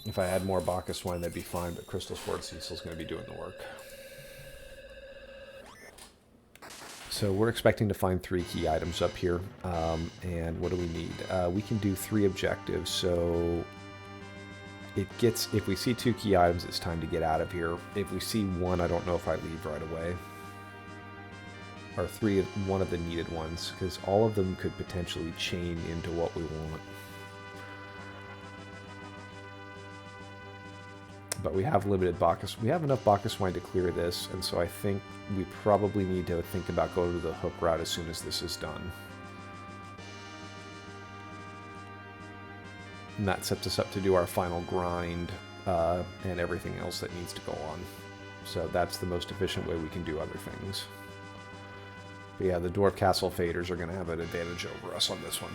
If I had more Bacchus wine, that'd be fine, but Crystal Sword Cecil's going to be doing the work. So we're expecting to find 3 key items up here. And what do we need? We can do 3 objectives, so it gets, if we see 2 key items, it's time to get out of here. If we see 1, I don't know if I leave right away. Or 3, one of the needed ones, because all of them could potentially chain into what we want. But we have limited Bacchus. We have enough Bacchus wine to clear this, and so I think we probably need to think about going to the hook route as soon as this is done. And that sets us up to do our final grind and everything else that needs to go on. So that's the most efficient way we can do other things. But yeah, the Dwarf Castle Faders are going to have an advantage over us on this one.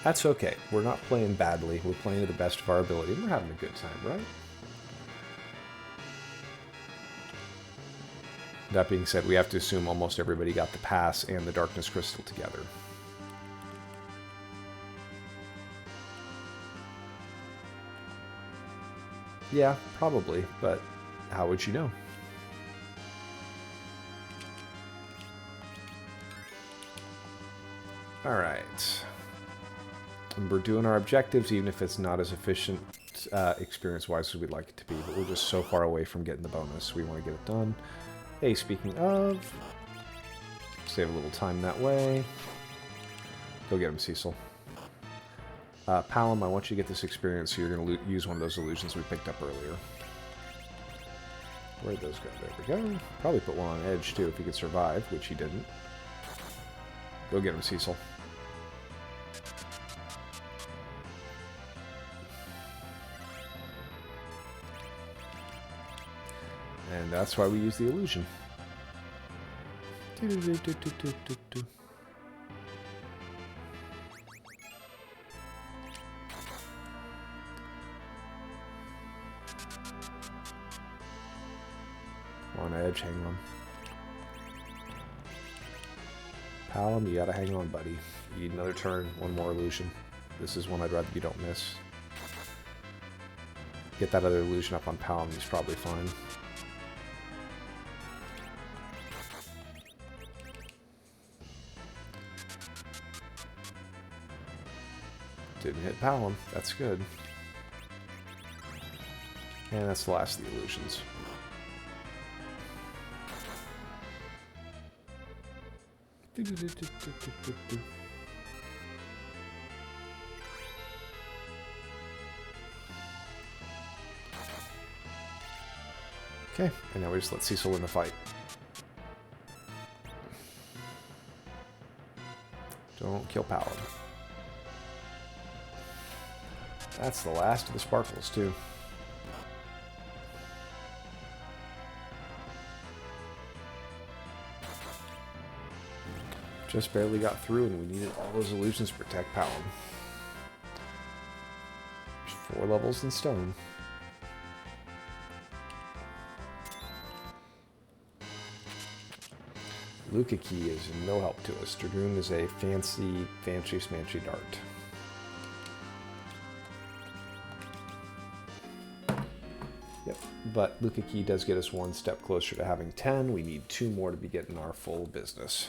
That's okay. We're not playing badly. We're playing to the best of our ability. We're having a good time, right? That being said, we have to assume almost everybody got the pass and the Darkness Crystal together. Yeah, probably, but how would you know? Alright. And we're doing our objectives, even if it's not as efficient experience-wise as we'd like it to be. But we're just so far away from getting the bonus. We want to get it done. Hey, speaking of, save a little time that way. Go get him, Cecil. Palom, I want you to get this experience, so you're going to use one of those illusions we picked up earlier. Where'd those go? There we go. Probably put one on edge, too, if he could survive, which he didn't. Go get him, Cecil. And that's why we use the illusion. Come on, Edge, hang on. Palom, you gotta hang on, buddy. You need another turn, one more illusion. This is one I'd rather you don't miss. Get that other illusion up on Palom, he's probably fine. Didn't hit Palom, that's good. And that's the last of the illusions. Okay, and now we just let Cecil win the fight. Don't kill Palom. That's the last of the sparkles, too. Just barely got through, and we needed all those illusions to protect Palom. There's 4 levels in stone. Pkey is no help to us. Dragoon is a fancy smanchy dart. Yep, but Pkey does get us 1 step closer to having 10. We need 2 more to be getting our full business.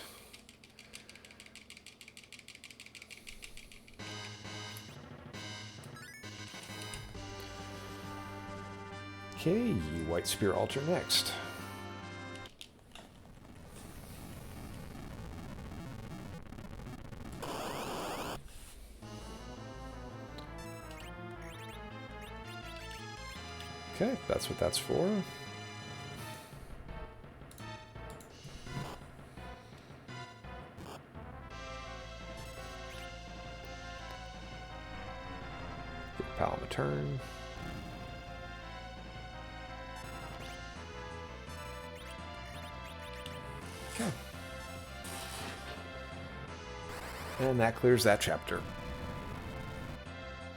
Okay, White Spear Altar next. Okay, that's what that's for. Give Palom a turn. Okay. And that clears that chapter.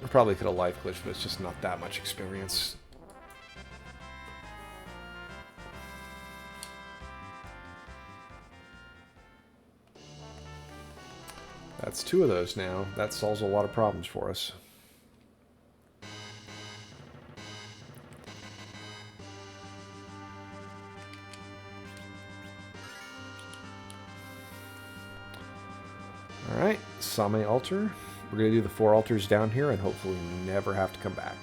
I probably could have life glitched, but it's just not that much experience. That's 2 of those now. That solves a lot of problems for us. Alright, Same Altar. We're going to do the 4 altars down here and hopefully never have to come back.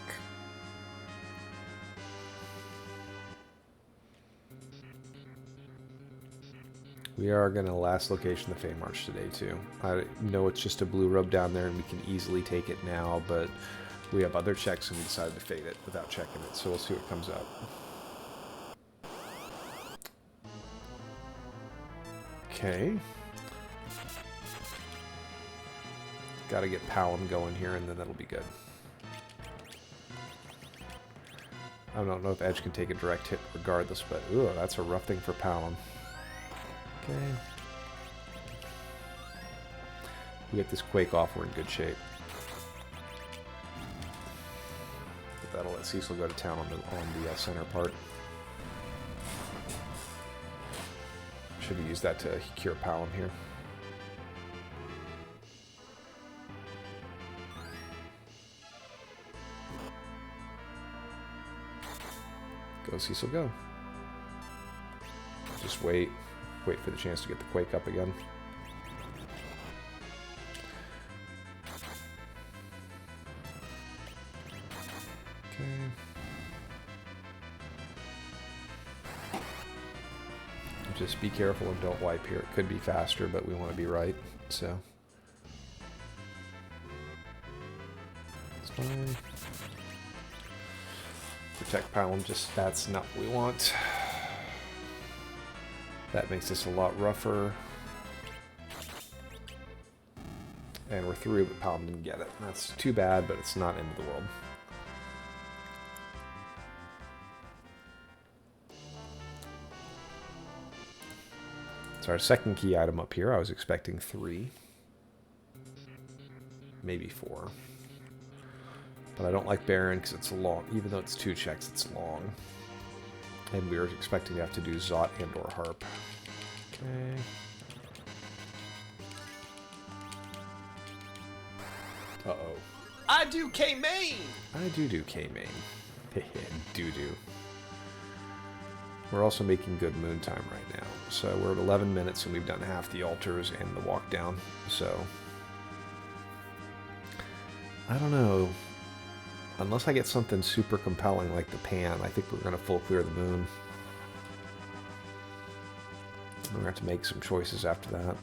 We are going to last location the Fey March today too. I know it's just a blue robe down there and we can easily take it now, but we have other checks and we decided to fade it without checking it, so we'll see what comes up. Okay. Got to get Palom going here and then that'll be good. I don't know if Edge can take a direct hit regardless, but ooh, that's a rough thing for Palom. Okay. We get this Quake off, we're in good shape. But that'll let Cecil go to town on the center part. Should have used that to cure Palom here. Go, Cecil, go. Just wait. Wait for the chance to get the Quake up again. Okay. Just be careful and don't wipe here. It could be faster, but we want to be right, so. It's fine. Protect Palom, just that's not what we want. That makes this a lot rougher. And we're through, but Palom didn't get it. That's too bad, but it's not end of the world. It's our second key item up here. I was expecting 3. Maybe 4. But I don't like Baron because it's long. Even though it's 2 checks, it's long. And we were expecting to have to do Zot and or Harp. Okay. Uh-oh. I do Kmain! I do Kmain. Do. We're also making good moon time right now. So we're at 11 minutes and we've done half the altars and the walk down. So I don't know. Unless I get something super compelling like the pan, I think we're going to full clear the moon. We're going to have to make some choices after that.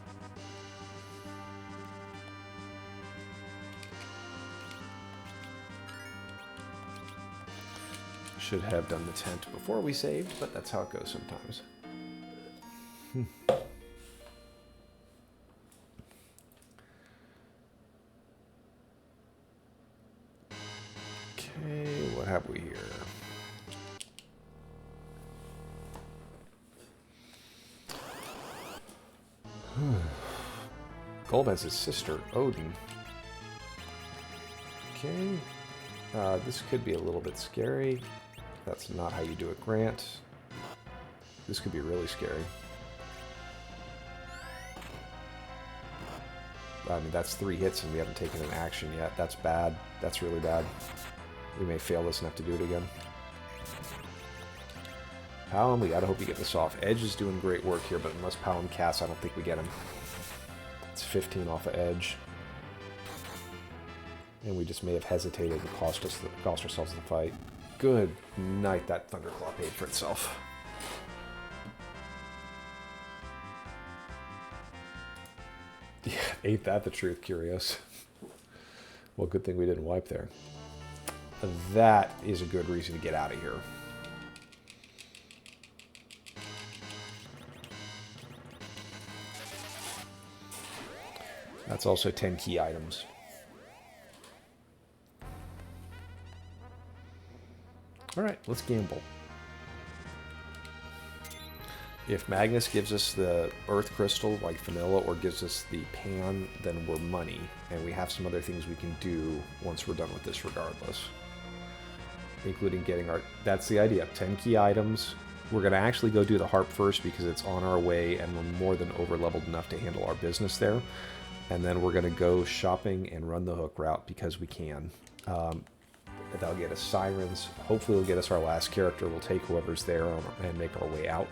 Should have done the tent before we saved, but that's how it goes sometimes. Okay, what have we here? Golb has his sister, Odin. Okay. This could be a little bit scary. That's not how you do it, Grant. This could be really scary. I mean, that's 3 hits and we haven't taken an action yet. That's bad. That's really bad. We may fail this and have to do it again. Palom, we gotta hope you get this off. Edge is doing great work here, but unless Palom casts, I don't think we get him. It's 15 off of Edge. And we just may have hesitated and cost ourselves the fight. Good night, that Thunderclaw paid for itself. Yeah, ain't that the truth, Curios? Well, good thing we didn't wipe there. That is a good reason to get out of here. That's also 10 key items. Alright, let's gamble. If Magnes gives us the Earth Crystal, like vanilla, or gives us the pan, then we're money. And we have some other things we can do once we're done with this regardless. Including getting our... That's the idea. 10 key items. We're going to actually go do the harp first because it's on our way and we're more than over-leveled enough to handle our business there. And then we're going to go shopping and run the hook route because we can. That'll get us sirens. Hopefully it'll get us our last character. We'll take whoever's there and make our way out.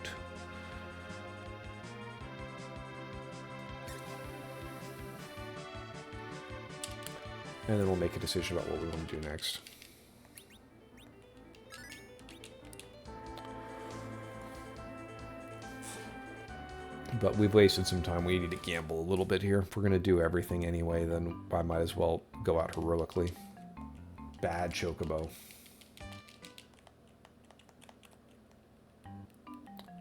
And then we'll make a decision about what we want to do next. But we've wasted some time. We need to gamble a little bit here. If we're going to do everything anyway, then I might as well go out heroically. Bad Chocobo.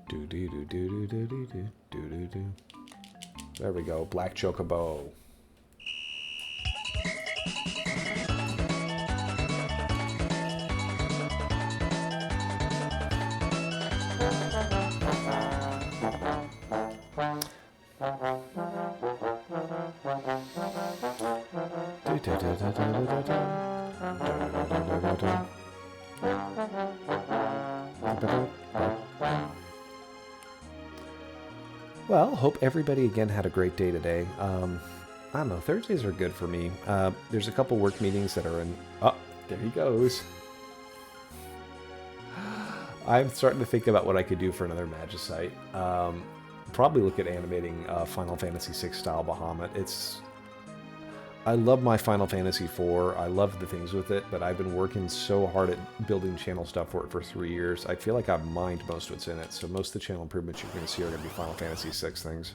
Do-do-do-do-do-do-do-do-do-do. There we go. Black Chocobo. Well, hope everybody again had a great day today. I don't know, Thursdays are good for me. There's a couple work meetings that are in... Oh, there he goes. I'm starting to think about what I could do for another Magicite. Probably look at animating Final Fantasy VI style Bahamut. I love my Final Fantasy IV. I love the things with it, but I've been working so hard at building channel stuff for it for 3 years. I feel like I've mined most of what's in it, so most of the channel improvements you're going to see are going to be Final Fantasy VI things.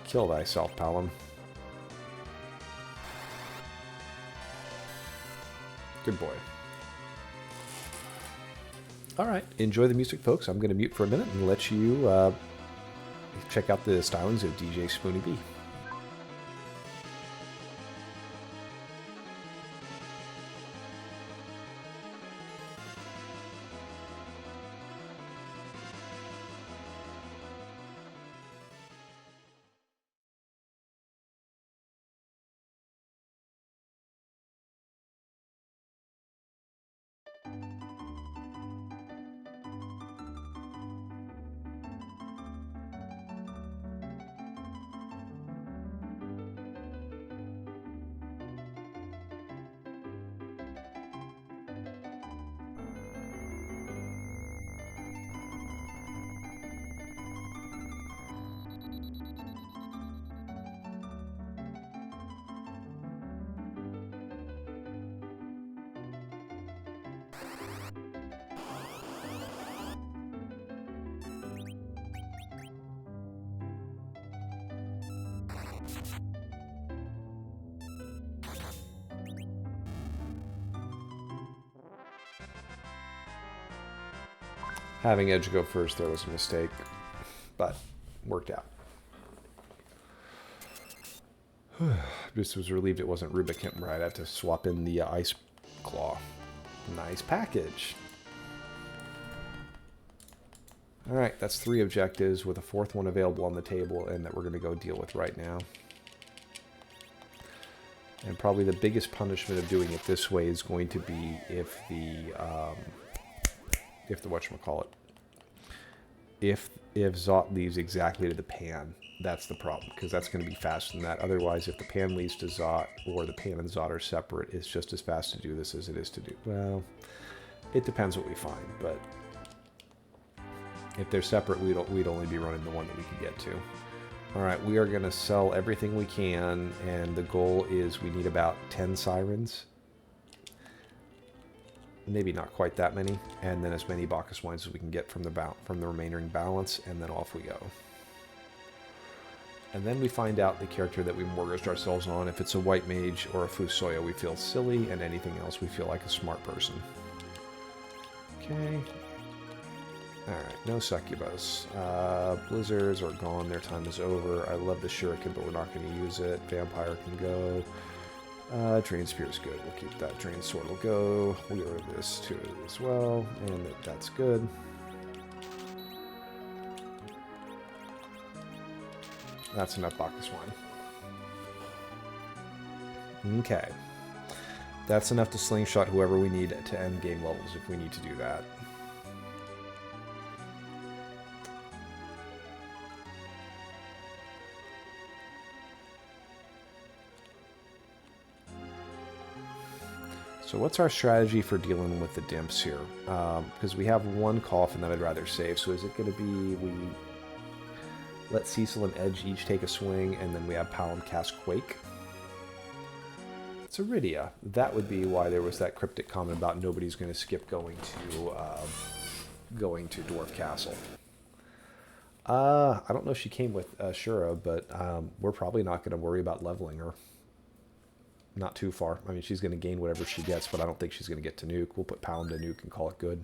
Kill thyself, Palom. Good boy. Alright, enjoy the music, folks. I'm going to mute for a minute and let you check out the stylings of DJ Spoony B. Having Edge go first there was a mistake, but worked out. Just was relieved it wasn't Rubicon, right? I have to swap in the Ice Claw. Nice package. Alright, that's 3 objectives with a 4th one available on the table and that we're going to go deal with right now. And probably the biggest punishment of doing it this way is going to be if the whatchamacallit. If Zot leaves exactly to the pan, that's the problem, because that's going to be faster than that. Otherwise, if the pan leaves to Zot, or the pan and Zot are separate, it's just as fast to do this as it is to do... Well, it depends what we find, but... If they're separate, we'd only be running the one that we could get to. Alright, we are going to sell everything we can, and the goal is we need about 10 sirens. Maybe not quite that many, and then as many Bacchus wines as we can get from the remaining balance, and then off we go. And then we find out the character that we mortgaged ourselves on. If it's a white mage or a Fusoya, we feel silly, and anything else we feel like a smart person. Okay. Alright, no succubus. Blizzards are gone, their time is over. I love the shuriken, but we're not going to use it. Vampire can go. Drain Spear is good. We'll keep that. Drain Sword will go. We'll get rid of this too as well, and that's good. That's enough Bacchus wine. Okay. That's enough to slingshot whoever we need to end game levels if we need to do that. So what's our strategy for dealing with the dimps here? Because we have one coffin that I'd rather save. So is it going to be we let Cecil and Edge each take a swing, and then we have Palom cast Quake? It's Iridia. That would be why there was that cryptic comment about nobody's going to skip going to Dwarf Castle. I don't know if she came with Shura, but we're probably not going to worry about leveling her. Not too far. I mean, she's going to gain whatever she gets, but I don't think she's going to get to nuke. We'll put Palom to nuke and call it good.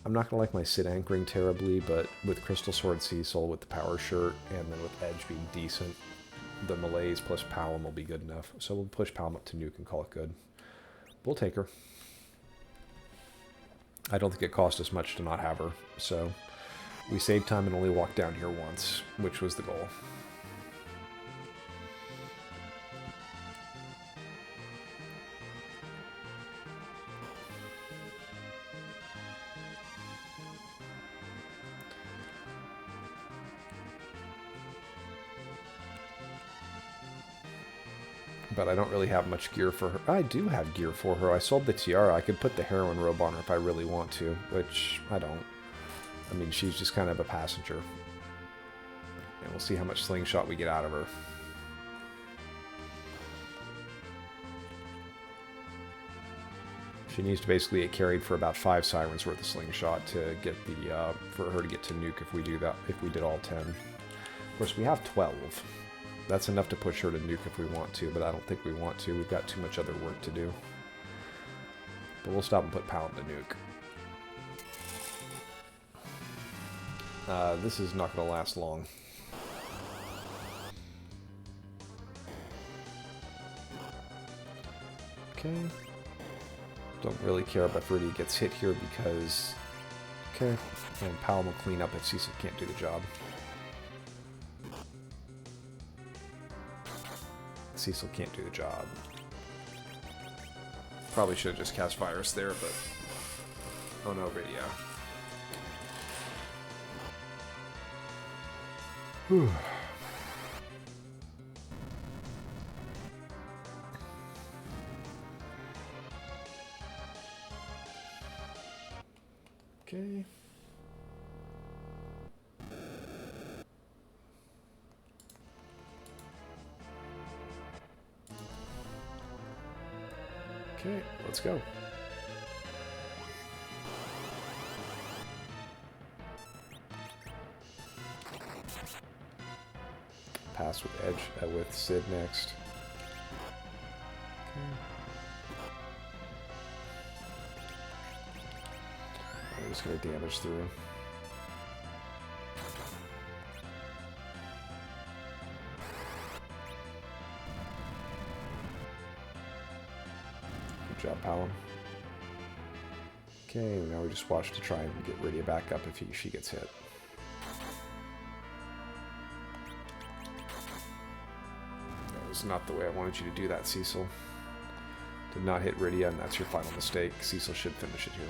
I'm not going to like my Sid anchoring terribly, but with Crystal Sword Cecil, with the Power Shirt, and then with Edge being decent, the Malaise plus Palom will be good enough. So we'll push Palom up to nuke and call it good. We'll take her. I don't think it cost us much to not have her, so we saved time and only walked down here once, which was the goal. But I don't really have much gear for her. I do have gear for her. I sold the tiara. I could put the heroine robe on her if I really want to, which I don't. I mean, she's just kind of a passenger. And we'll see how much slingshot we get out of her. She needs to basically get carried for about 5 sirens worth of slingshot to get the for her to get to nuke if we do that. If we did all 10. Of course, we have 12. That's enough to push her to nuke if we want to, but I don't think we want to. We've got too much other work to do. But we'll stop and put Palom to nuke. This is not going to last long. Okay. Don't really care if Rudy gets hit here because... Okay. And Palom will clean up if Cecil can't do the job. Cecil can't do the job. Probably should have just cast Virus there, but... Oh no, radio. Whew. Okay. Okay, let's go. Pass with Edge, with Sid next. Okay. just going to damage through. Good job, Palom. Okay, now we just watch to try and get Rydia back up if she gets hit. That was not the way I wanted you to do that, Cecil. Did not hit Rydia, and that's your final mistake. Cecil should finish it here.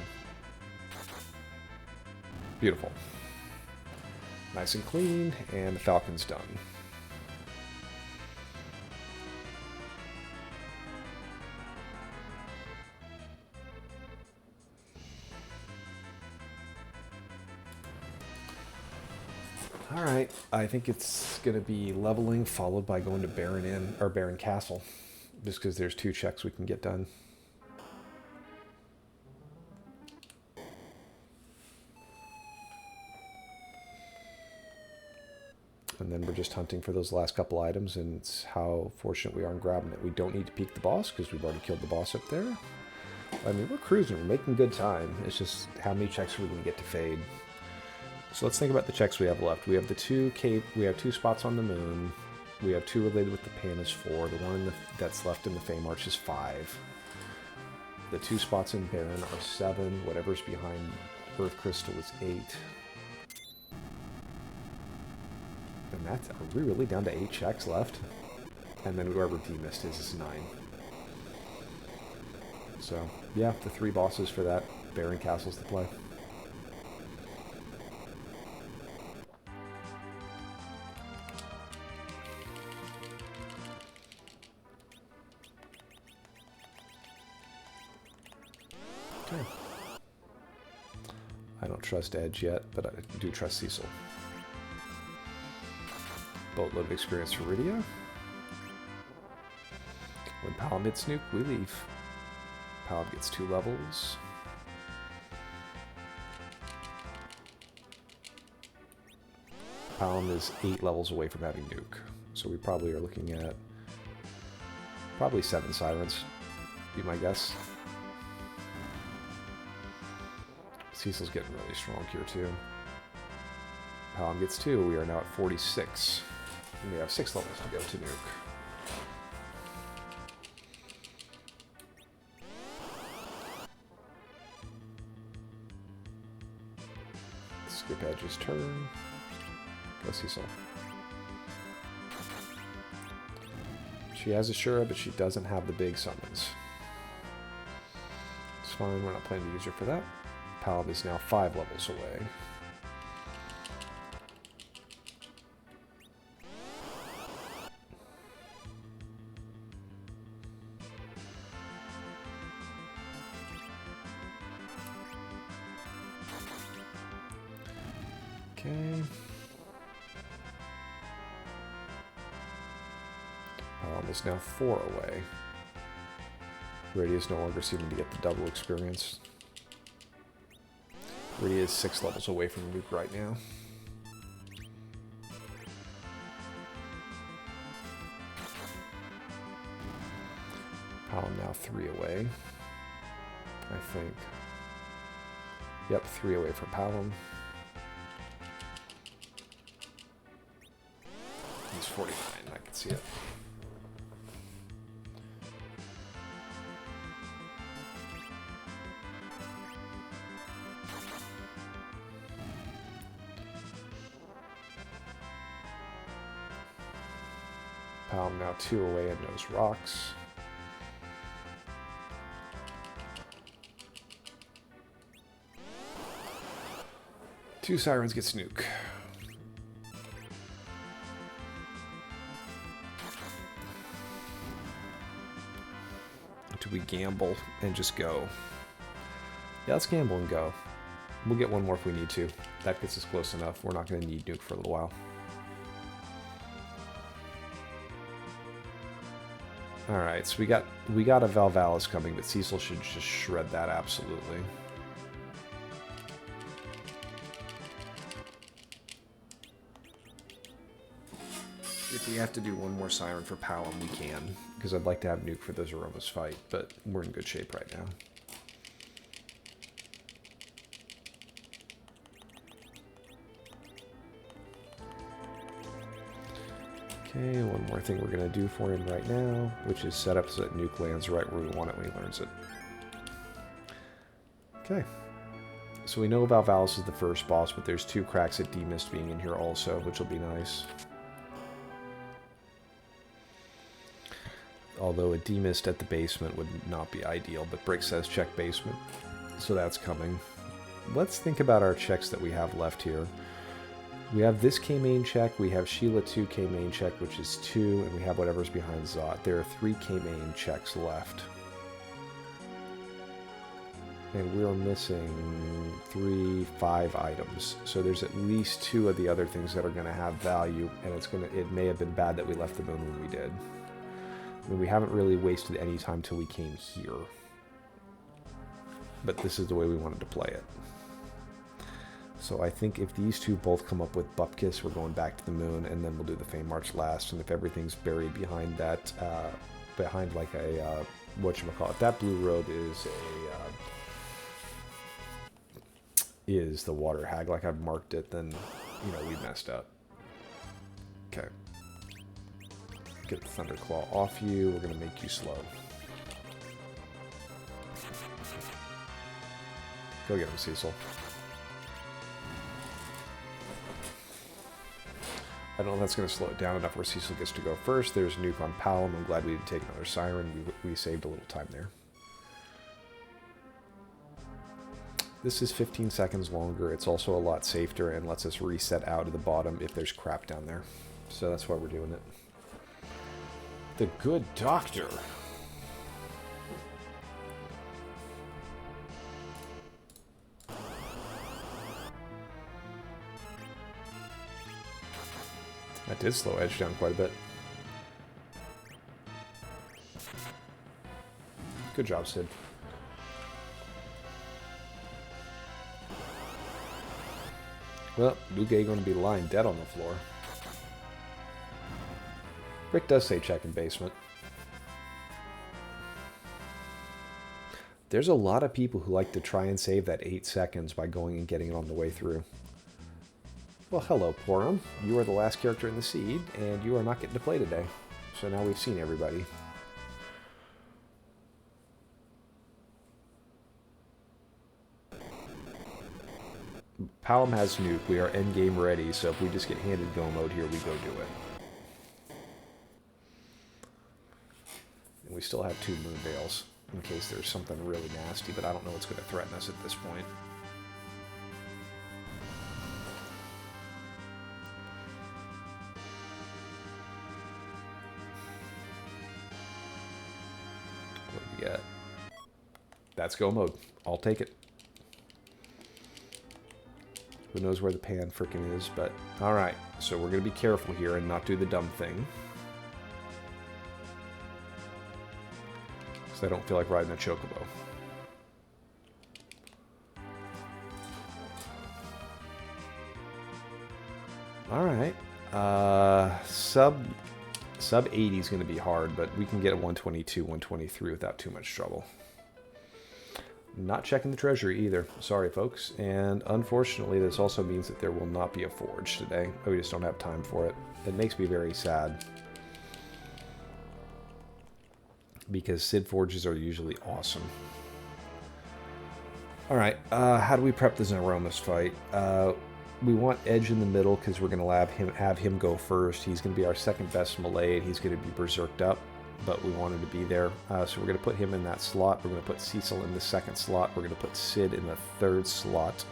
Beautiful. Nice and clean, and the Falcon's done. Alright, I think it's going to be leveling, followed by going to Baron Inn, or Baron Castle. Just because there's 2 checks we can get done. And then we're just hunting for those last couple items, and it's how fortunate we are in grabbing it. We don't need to peek the boss, because we've already killed the boss up there. I mean, we're cruising, we're making good time. It's just how many checks are we going to get to fade. So let's think about the checks we have left. We have the 2 cave, we have 2 spots on the moon. We have 2 related with the Pan is 4. The one that's left in the Fame Arch is 5. The 2 spots in Baron are 7. Whatever's behind Earth Crystal is 8. And that's, are we really down to 8 checks left? And then whoever demissed is 9. So, yeah, the 3 bosses for that. Baron Castle's the play. Okay. I don't trust Edge yet, but I do trust Cecil. Boatload of experience for Rydia. When Palom hits nuke, we leave. Palom gets 2 levels. Palom is 8 levels away from having nuke. So we probably are looking at probably 7 sirens, be my guess. Cecil's getting really strong here too. Palom gets 2. We are now at 46. And we have 6 levels to go to nuke. Skip Edge's turn. Go Cecil. She has Ashura, but she doesn't have the big summons. It's fine, we're not planning to use her for that. Palom is now 5 levels away. Okay. Palom is now 4 away. Rydia is no longer seeming to get the double experience. Rydia is 6 levels away from nuke right now. Palom now 3 away, I think. Yep, 3 away from Palom. He's 49, I can see it. Palom now 2 away and knows rocks. Two sirens gets nuke. Do we gamble and just go? Yeah, let's gamble and go. We'll get one more if we need to. That gets us close enough. We're not going to need nuke for a little while. Alright, so we got a Valvalis coming, but Cecil should just shred that absolutely. If we have to do one more siren for Palom, we can, because I'd like to have nuke for the Zeromus fight, but we're in good shape right now. Okay, one more thing we're going to do for him right now, which is set up so that nuke lands right where we want it when he learns it. Okay. So we know Valvalis is the first boss, but there's 2 cracks at Demist being in here also, which will be nice. Although a Demist at the basement would not be ideal, but Brick says check basement, so that's coming. Let's think about our checks that we have left here. We have this Kmain check, we have Sheila 2 Kmain check, which is 2, and we have whatever's behind Zot. There are 3 Kmain checks left. And we're missing 5 items. So there's at least 2 of the other things that are going to have value, and it may have been bad that we left the moon when we did. I mean, we haven't really wasted any time till we came here. But this is the way we wanted to play it. So I think if these 2 both come up with Bupkis, we're going back to the moon, and then we'll do the Fame March last. And if everything's buried behind that, behind like a, whatchamacallit, that blue robe is the water hag, like I've marked it, then, you know, we messed up. Okay. Get the Thunderclaw off you. We're going to make you slow. Go get him, Cecil. I don't know if that's going to slow it down enough where Cecil gets to go first. There's a nuke on Palom. I'm glad we didn't take another Siren. We saved a little time there. This is 15 seconds longer. It's also a lot safer and lets us reset out of the bottom if there's crap down there. So that's why we're doing it. The Good Doctor. That did slow Edge down quite a bit. Good job, Sid. Well, Luke going to be lying dead on the floor. Rick does say check in basement. There's a lot of people who like to try and save that 8 seconds by going and getting it on the way through. Well, hello, Porum. You are the last character in the seed, and you are not getting to play today. So now we've seen everybody. Palom has nuke. We are endgame ready, so if we just get handed go mode here, we go do it. And we still have 2 moon veils, in case there's something really nasty, but I don't know what's going to threaten us at this point. What do we get? That's go mode. I'll take it. Who knows where the pan frickin' is, but alright. So we're going to be careful here and not do the dumb thing. Because I don't feel like riding a chocobo. Alright. Sub 80 is going to be hard, but we can get a 122, 123 without too much trouble. Not checking the treasury either. Sorry, folks. And unfortunately, this also means that there will not be a forge today. We just don't have time for it. It makes me very sad. Because Sid forges are usually awesome. Alright, how do we prep the Zeromus fight? We want Edge in the middle because we're going to have him go first. He's going to be our second best melee, and he's going to be berserked up. But we wanted to be there. So we're going to put him in that slot. We're going to put Cecil in the second slot. We're going to put Sid in the third slot.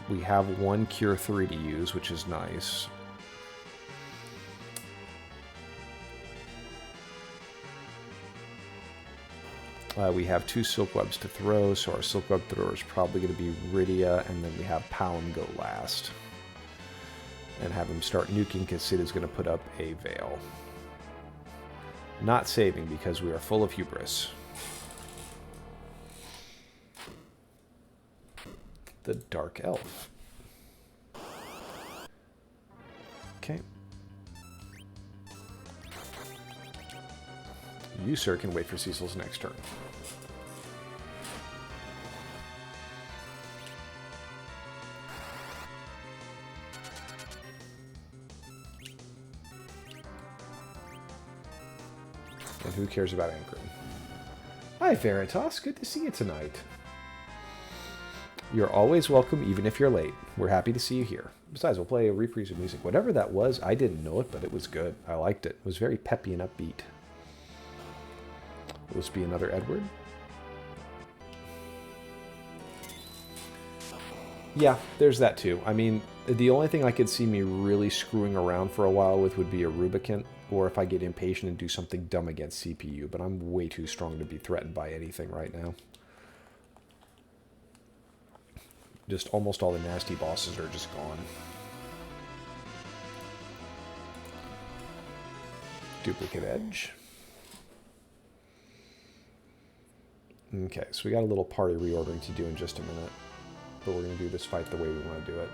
We have 1 Cure 3 to use, which is nice. We have 2 Silk Webs to throw, so our Silk Web thrower is probably going to be Rydia, and then we have Palom go last. And have him start nuking because Sid is going to put up a Veil. Not saving because we are full of hubris. The Dark Elf. Okay. You, sir, can wait for Cecil's next turn. And who cares about anchoring? Hi, Veritas. Good to see you tonight. You're always welcome, even if you're late. We're happy to see you here. Besides, we'll play a reprise of music. Whatever that was, I didn't know it, but it was good. I liked it. It was very peppy and upbeat. Will this be another Edward? Yeah, there's that too. I mean, the only thing I could see me really screwing around for a while with would be a Rubicant, or if I get impatient and do something dumb against CPU, but I'm way too strong to be threatened by anything right now. Just almost all the nasty bosses are just gone. Duplicate edge. Okay, so we got a little party reordering to do in just a minute. But we're going to do this fight the way we want to do it.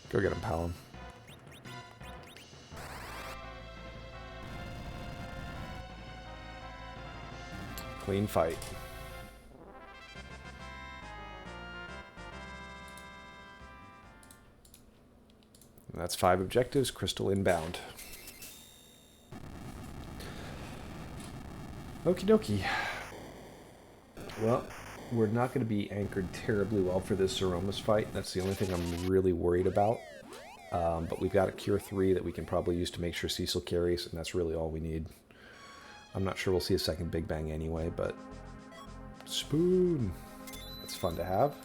Go get him, Palom. Clean fight. And that's 5 objectives. Crystal inbound. Okie dokie. Well, we're not going to be anchored terribly well for this Zeromus fight. That's the only thing I'm really worried about. But we've got a Cure 3 that we can probably use to make sure Cecil carries, and that's really all we need. I'm not sure we'll see a second Big Bang anyway, but... Spoon! That's fun to have.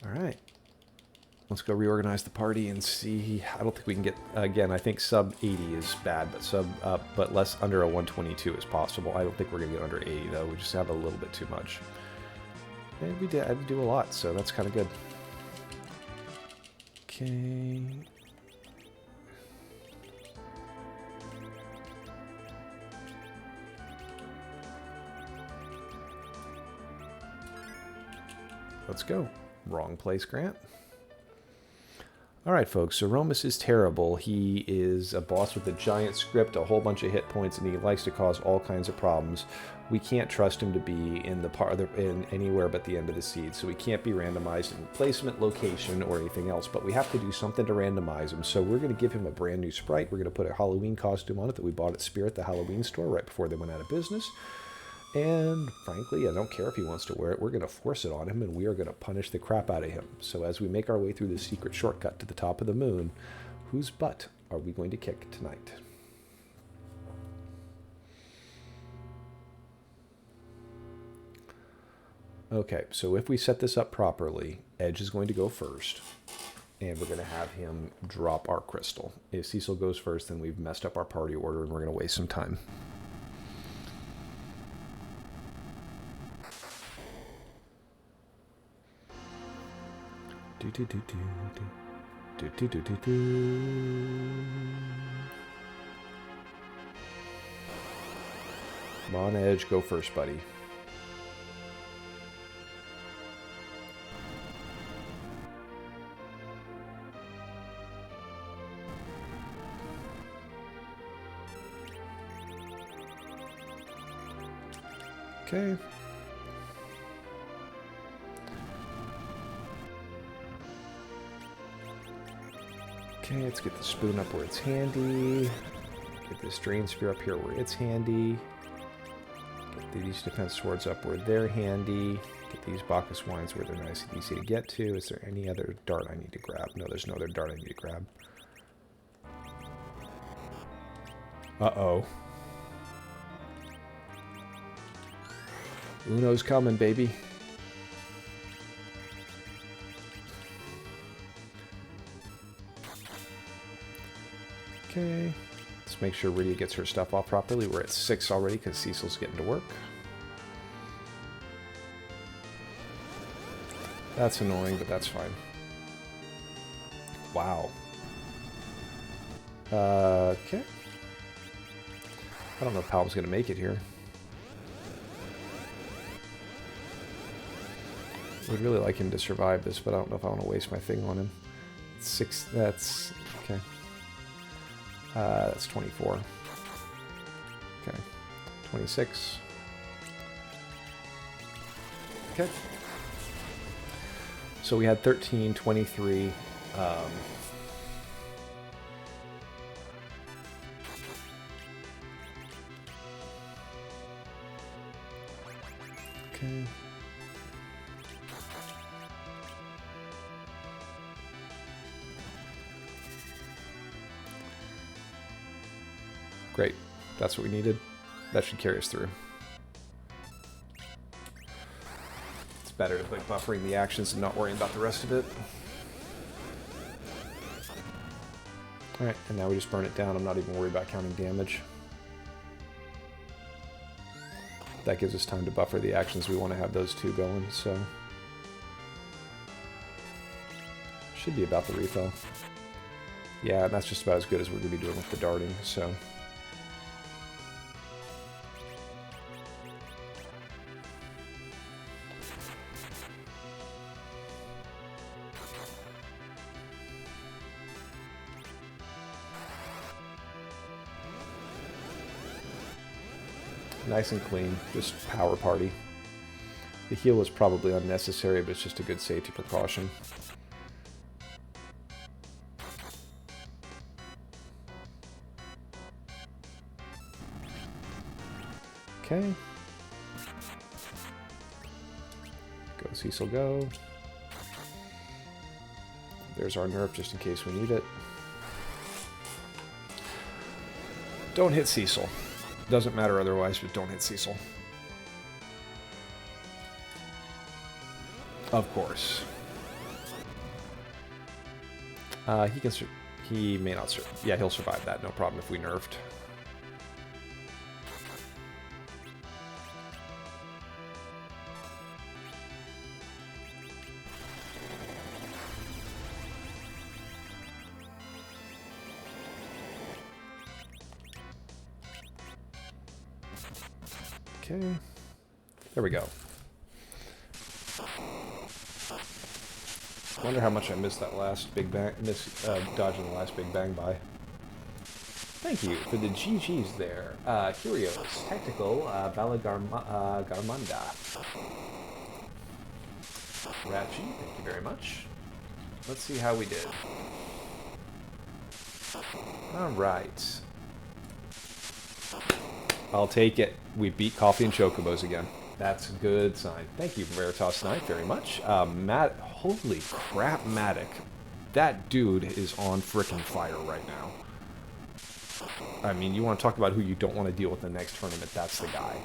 Alright. Let's go reorganize the party and see. I don't think we can get, again, I think sub 80 is bad, but but less under a 122 is possible. I don't think we're going to get under 80 though. We just have a little bit too much. And we did, I did do a lot, so that's kind of good. Okay. Let's go. Wrong place, Grant. Alright, folks, Zeromus is terrible. He is a boss with a giant script, a whole bunch of hit points, and he likes to cause all kinds of problems. We can't trust him to be in anywhere but the end of the seed, so we can't be randomized in placement, location, or anything else, but we have to do something to randomize him. So we're going to give him a brand new sprite. We're going to put a Halloween costume on it that we bought at Spirit, the Halloween store, right before they went out of business. And frankly, I don't care if he wants to wear it. We're going to force it on him, and we are going to punish the crap out of him. So as we make our way through the secret shortcut to the top of the moon, whose butt are we going to kick tonight? Okay, so if we set this up properly, Edge is going to go first, and we're going to have him drop our crystal. If Cecil goes first, then we've messed up our party order, and we're going to waste some time. Come on, Edge, go first, buddy. Okay. Okay, let's get the spoon up where it's handy. Get this drain spear up here where it's handy. Get these defense swords up where they're handy. Get these Bacchus wines where they're nice and easy to get to. Is there any other dart I need to grab? No, there's no other dart I need to grab. Uh-oh. Uno's coming, baby. Okay, let's make sure Rydia gets her stuff off properly. We're at 6 already because Cecil's getting to work. That's annoying, but that's fine. Wow. Okay. I don't know if Palm's going to make it here. Would really like him to survive this, but I don't know if I want to waste my thing on him. 6, that's... okay. That's 24. Okay. 26. Okay. So we had 13, 23. Okay. Great. That's what we needed. That should carry us through. It's better to like buffering the actions and not worrying about the rest of it. Alright, and now we just burn it down. I'm not even worried about counting damage. That gives us time to buffer the actions. We want to have those two going, so... should be about the refill. Yeah, and that's just about as good as we're going to be doing with the darting, so... nice and clean, just power party. The heal is probably unnecessary, but it's just a good safety precaution. Okay. Go Cecil, go. There's our nerf just in case we need it. Don't hit Cecil. Doesn't matter otherwise, but don't hit Cecil. Of course. He can. He may not. Yeah, he'll survive that. No problem if we nerfed. Okay, there we go. Wonder how much I missed that last big bang, dodging the last big bang by. Thank you for the GGs there. Curios, Tactical, Balagarmanda. Ratchy, thank you very much. Let's see how we did. Alright. I'll take it. We beat Coffee and Chocobos again. That's a good sign. Thank you, Veritas Knight, very much. Matt, holy crap, Matic. That dude is on frickin' fire right now. I mean, you want to talk about who you don't want to deal with in the next tournament, that's the guy.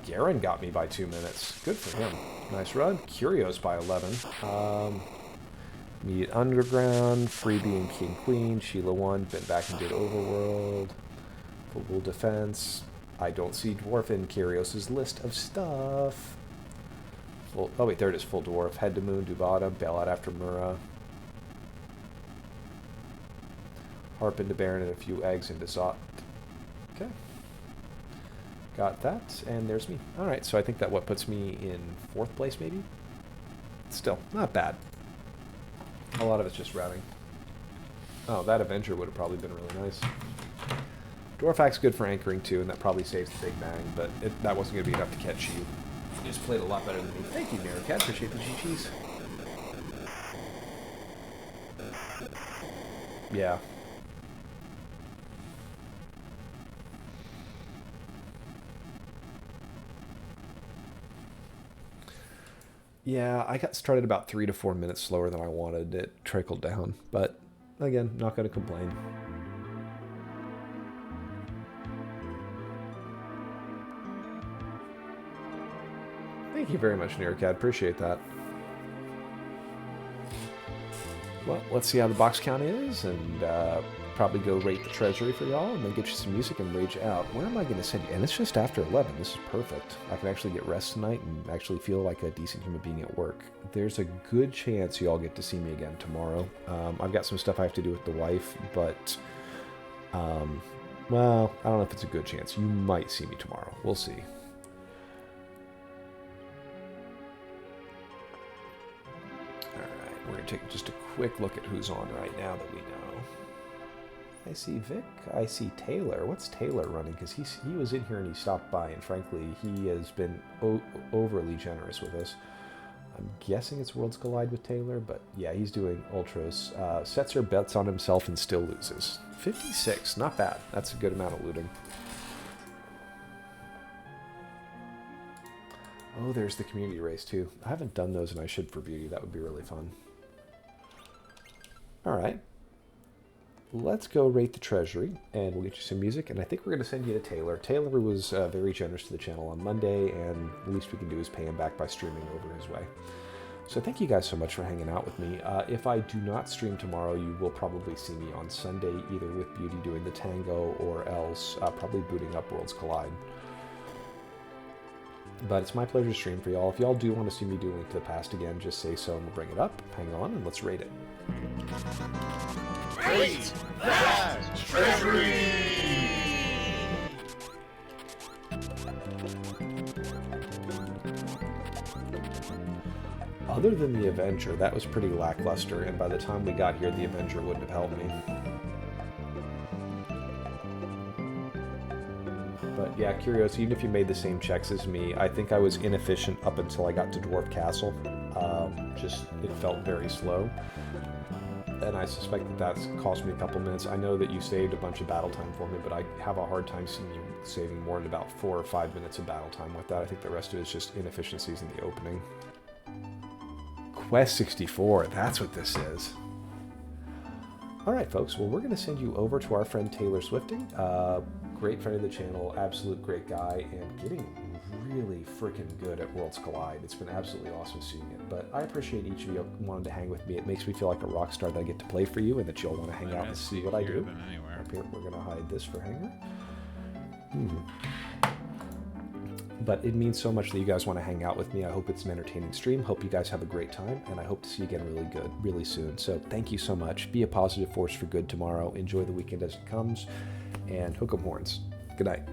Garen got me by 2 minutes. Good for him. Nice run. Curios by 11. Meet Underground, Freebie and King Queen, Sheila 1, been back and did Overworld, Full Defense. I don't see Dwarf in Kyrios' list of stuff. Oh wait, there it is, Full Dwarf, Head to Moon, Dubata, Bailout After Mura. Harp into Baron and a few eggs into Zot. Okay. Got that, and there's me. Alright, so I think that what puts me in 4th place maybe? Still, not bad. A lot of it's just routing. Oh, that Avenger would have probably been really nice. Dwarfac's good for anchoring too, and that probably saves the Big Bang, but that wasn't going to be enough to catch you. You just played a lot better than me. Thank you, Nericat. Appreciate the GGs. Yeah. Yeah, I got started about 3 to 4 minutes slower than I wanted. It trickled down, but again, not going to complain. Thank you very much, Nericat. Appreciate that. Well, let's see how the box count is, and probably go rate the treasury for y'all, and then get you some music and rage out. Where am I going to send you? And it's just after 11. This is perfect. I can actually get rest tonight and actually feel like a decent human being at work. There's a good chance y'all get to see me again tomorrow. I've got some stuff I have to do with the wife, but, well, I don't know if it's a good chance. You might see me tomorrow. We'll see. We're going to take just a quick look at who's on right now that we know. I see Vic. I see Taylor. What's Taylor running? Because he was in here and he stopped by, and frankly, he has been overly generous with us. I'm guessing it's Worlds Collide with Taylor, but yeah, he's doing Ultras. Setzer bets on himself and still loses. 56, not bad. That's a good amount of looting. Oh, there's the community race too. I haven't done those, and I should for beauty. That would be really fun. All right, let's go rate the treasury, and we'll get you some music, and I think we're going to send you to Taylor. Taylor was very generous to the channel on Monday, and the least we can do is pay him back by streaming over his way. So thank you guys so much for hanging out with me. If I do not stream tomorrow, you will probably see me on Sunday, either with Beauty doing the tango, or else probably booting up Worlds Collide. But it's my pleasure to stream for y'all. If y'all do want to see me do Link to the Past again, just say so and we'll bring it up. Hang on and let's rate it. Rate that treasury! Other than the Avenger, that was pretty lackluster, and by the time we got here, the Avenger wouldn't have helped me. But yeah, Curios, even if you made the same checks as me, I think I was inefficient up until I got to Dwarf Castle. It felt very slow. And I suspect that that's cost me a couple minutes. I know that you saved a bunch of battle time for me, but I have a hard time seeing you saving more than about 4 or 5 minutes of battle time with that. I think the rest of it is just inefficiencies in the opening. Quest 64, that's what this is. Alright folks, well we're going to send you over to our friend Taylor Swifting. Great friend of the channel, absolute great guy, and getting really freaking good at Worlds Collide. It's been absolutely awesome seeing it, but I appreciate each of you wanting to hang with me. It makes me feel like a rock star that I get to play for you and that you'll want to hang out and see what I do. Up here, we're going to hide this for hanger. But it means so much that you guys want to hang out with me. I hope it's an entertaining stream. Hope you guys have a great time, and I hope to see you again really soon. So thank you so much. Be a positive force for good tomorrow. Enjoy the weekend as it comes, and hook 'em horns. Good night.